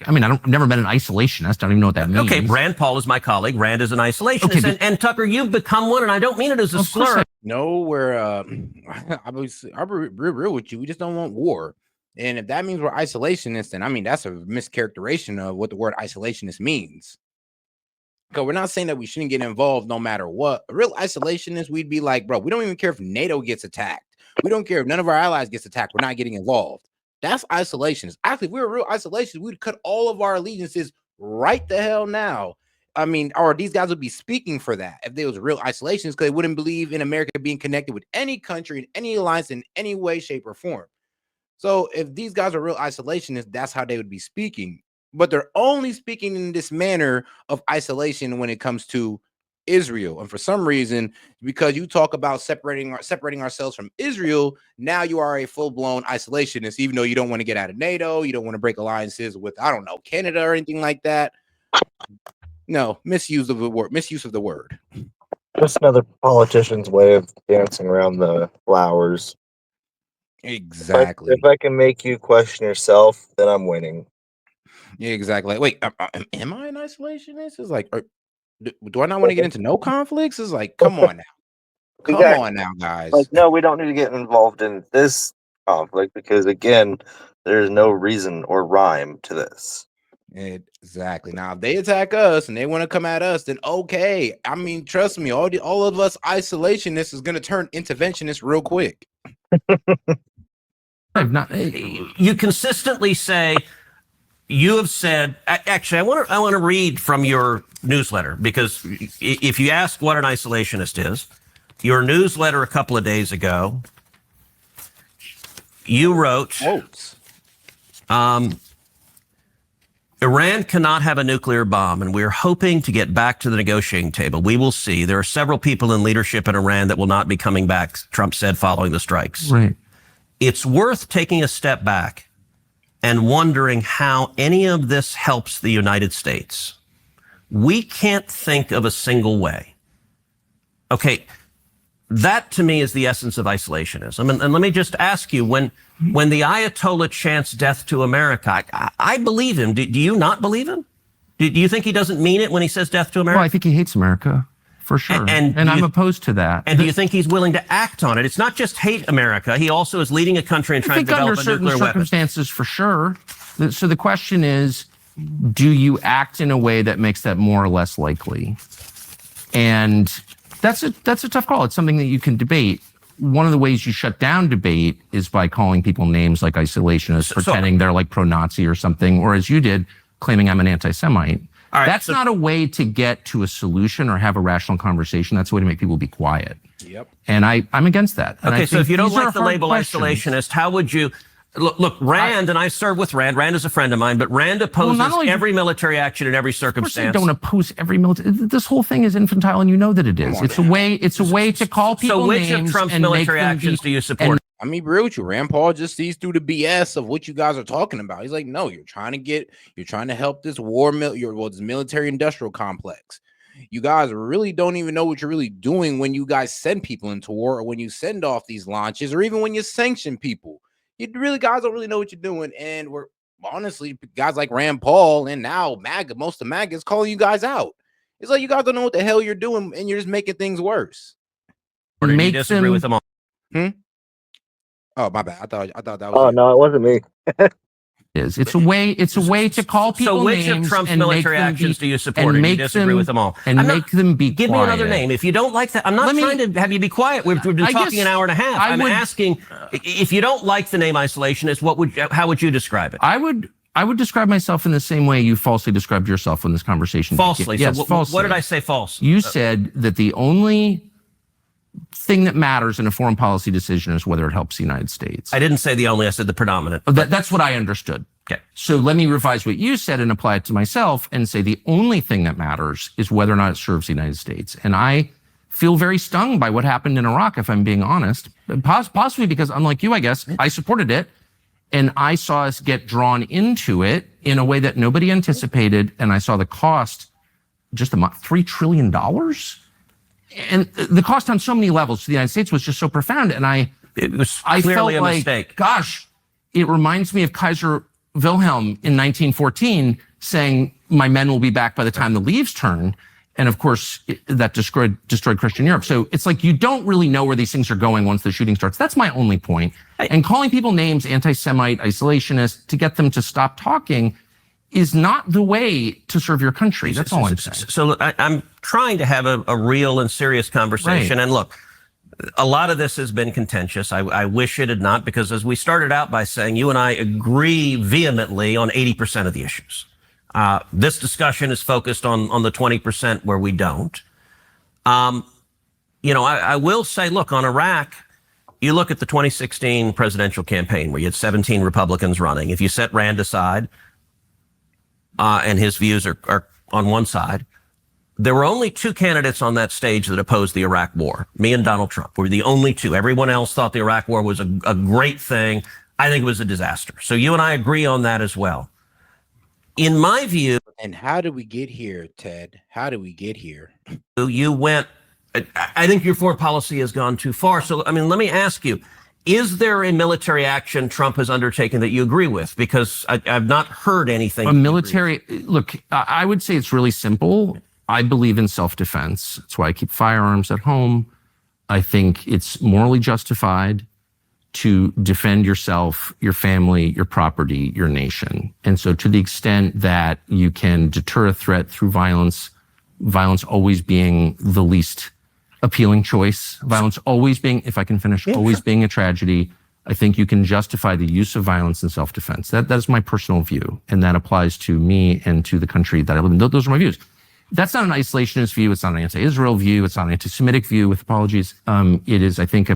I mean, I've never been an isolationist. I don't even know what that means. Okay, Rand Paul is my colleague. Rand is an isolationist. Okay, and Tucker, you've become one, and I don't mean it as a slur. No, I'll be real with you. We just don't want war. And if that means we're isolationists, then I mean, that's a mischaracterization of what the word isolationist means. Because we're not saying that we shouldn't get involved no matter what. A real isolationist, we'd be like, bro, we don't even care if NATO gets attacked. We don't care if none of our allies gets attacked. We're not getting involved. That's isolationist. Actually, if we were real isolationist, we'd cut all of our allegiances right the hell now. I mean, or these guys would be speaking for that if they was real isolationist, because they wouldn't believe in America being connected with any country in any alliance in any way, shape, or form. So if these guys are real isolationists, that's how they would be speaking. But they're only speaking in this manner of isolation when it comes to Israel. And for some reason, because you talk about separating ourselves from Israel, now you are a full-blown isolationist, even though you don't want to get out of NATO, you don't want to break alliances with, I don't know, Canada or anything like that. No, misuse of the word. Just another politician's way of dancing around the flowers. Exactly. If I can make you question yourself, then I'm winning. Yeah, exactly. Wait, am I an isolationist? It's like, do I not want to get into no conflicts? It's like, come on now. Come on now, guys. Like, no, we don't need to get involved in this conflict because, again, there's no reason or rhyme to this. Exactly. Now, if they attack us and they want to come at us, then okay. I mean, trust me, all of us isolationists is going to turn interventionists real quick. You consistently say, you have said, actually, I want to read from your newsletter, because if you ask what an isolationist is, your newsletter a couple of days ago, you wrote, Iran cannot have a nuclear bomb, and we're hoping to get back to the negotiating table. We will see. There are several people in leadership in Iran that will not be coming back, Trump said following the strikes. Right. It's worth taking a step back and wondering how any of this helps the United States. We can't think of a single way. Okay, that to me is the essence of isolationism. And let me just ask you, when the Ayatollah chants death to America, I believe him. Do you not believe him? Do you think he doesn't mean it when he says death to America? Well, I think he hates America, for sure. And I'm opposed to that. And do you think he's willing to act on it? It's not just hate America. He also is leading a country and trying to develop a nuclear weapon. Under certain circumstances, for sure. So the question is, do you act in a way that makes that more or less likely? And that's a tough call. It's something that you can debate. One of the ways you shut down debate is by calling people names like isolationists, pretending they're like pro-Nazi or something, or as you did, claiming I'm an anti-Semite. Right, that's not a way to get to a solution or have a rational conversation. That's a way to make people be quiet. Yep. And I'm against that. And okay, so if you don't like the label isolationist, how would you... Look, Rand, and I serve with Rand. Rand is a friend of mine, but Rand opposes every military action in every circumstance. Of course I don't oppose every military. This whole thing is infantile, and you know that it is. It's a way to call people names. So which of Trump's military actions do you support? I mean, real with you, Rand Paul just sees through the BS of what you guys are talking about. He's like, no, you're trying to help this this military industrial complex. You guys really don't even know what you're really doing when you guys send people into war, or when you send off these launches, or even when you sanction people. You really guys don't really know what you're doing. And we're honestly, guys like Rand Paul and now MAGA, most of MAGA is calling you guys out. It's like you guys don't know what the hell you're doing, and you're just making things worse. Or do you disagree with them all? Oh, my bad. I thought that was. Oh, no, it wasn't me. It's a way to call people names. So which of Trump's military actions do you support? And you disagree with them all? And make them be quiet. Give me another name. If you don't like that, I'm not trying to have you be quiet. We've been talking an hour and a half. I'm asking, if you don't like the name isolationist, how would you describe it? I would describe myself in the same way you falsely described yourself in this conversation. Falsely? Yes, so falsely. What did I say false? You said that the only thing that matters in a foreign policy decision is whether it helps the United States. I didn't say the only, I said the predominant. That's what I understood. Okay. So let me revise what you said and apply it to myself and say the only thing that matters is whether or not it serves the United States. And I feel very stung by what happened in Iraq, if I'm being honest. Possibly because, unlike you, I guess, I supported it. And I saw us get drawn into it in a way that nobody anticipated. And I saw the cost, just $3 trillion. And the cost on so many levels to the United States was just so profound. And I felt like, mistake. Gosh, it reminds me of Kaiser Wilhelm in 1914 saying, my men will be back by the time the leaves turn. And of course, that destroyed Christian Europe. So it's like you don't really know where these things are going once the shooting starts. That's my only point. And calling people names, anti-Semite, isolationist, to get them to stop talking is not the way to serve your country. That's all I'm saying. So I'm trying to have a real and serious conversation. Right. And look, a lot of this has been contentious. I wish it had not, because as we started out by saying, you and I agree vehemently on 80% of the issues. This discussion is focused on the 20% where we don't. I will say, look, on Iraq, you look at the 2016 presidential campaign where you had 17 Republicans running. If you set Rand aside, and his views are on one side, there were only two candidates on that stage that opposed the Iraq war. Me and Donald Trump were the only two. Everyone else thought the Iraq war was a great thing. I think it was a disaster. So you and I agree on that as well. In my view... And how did we get here, Ted? How did we get here? You went I think your foreign policy has gone too far. So, I mean, let me ask you, is there a military action Trump has undertaken that you agree with? Because I've not heard anything. A military, look, I would say it's really simple. I believe in self-defense. That's why I keep firearms at home. I think it's morally justified to defend yourself, your family, your property, your nation. And so to the extent that you can deter a threat through violence, violence always being the least appealing choice, violence always being, if I can finish, always being a tragedy, I think you can justify the use of violence in self-defense. That is my personal view, and that applies to me and to the country that I live in. Those are my views. That's not an isolationist view. It's not an anti-Israel view. It's not an anti-Semitic view, with apologies. It is, I think,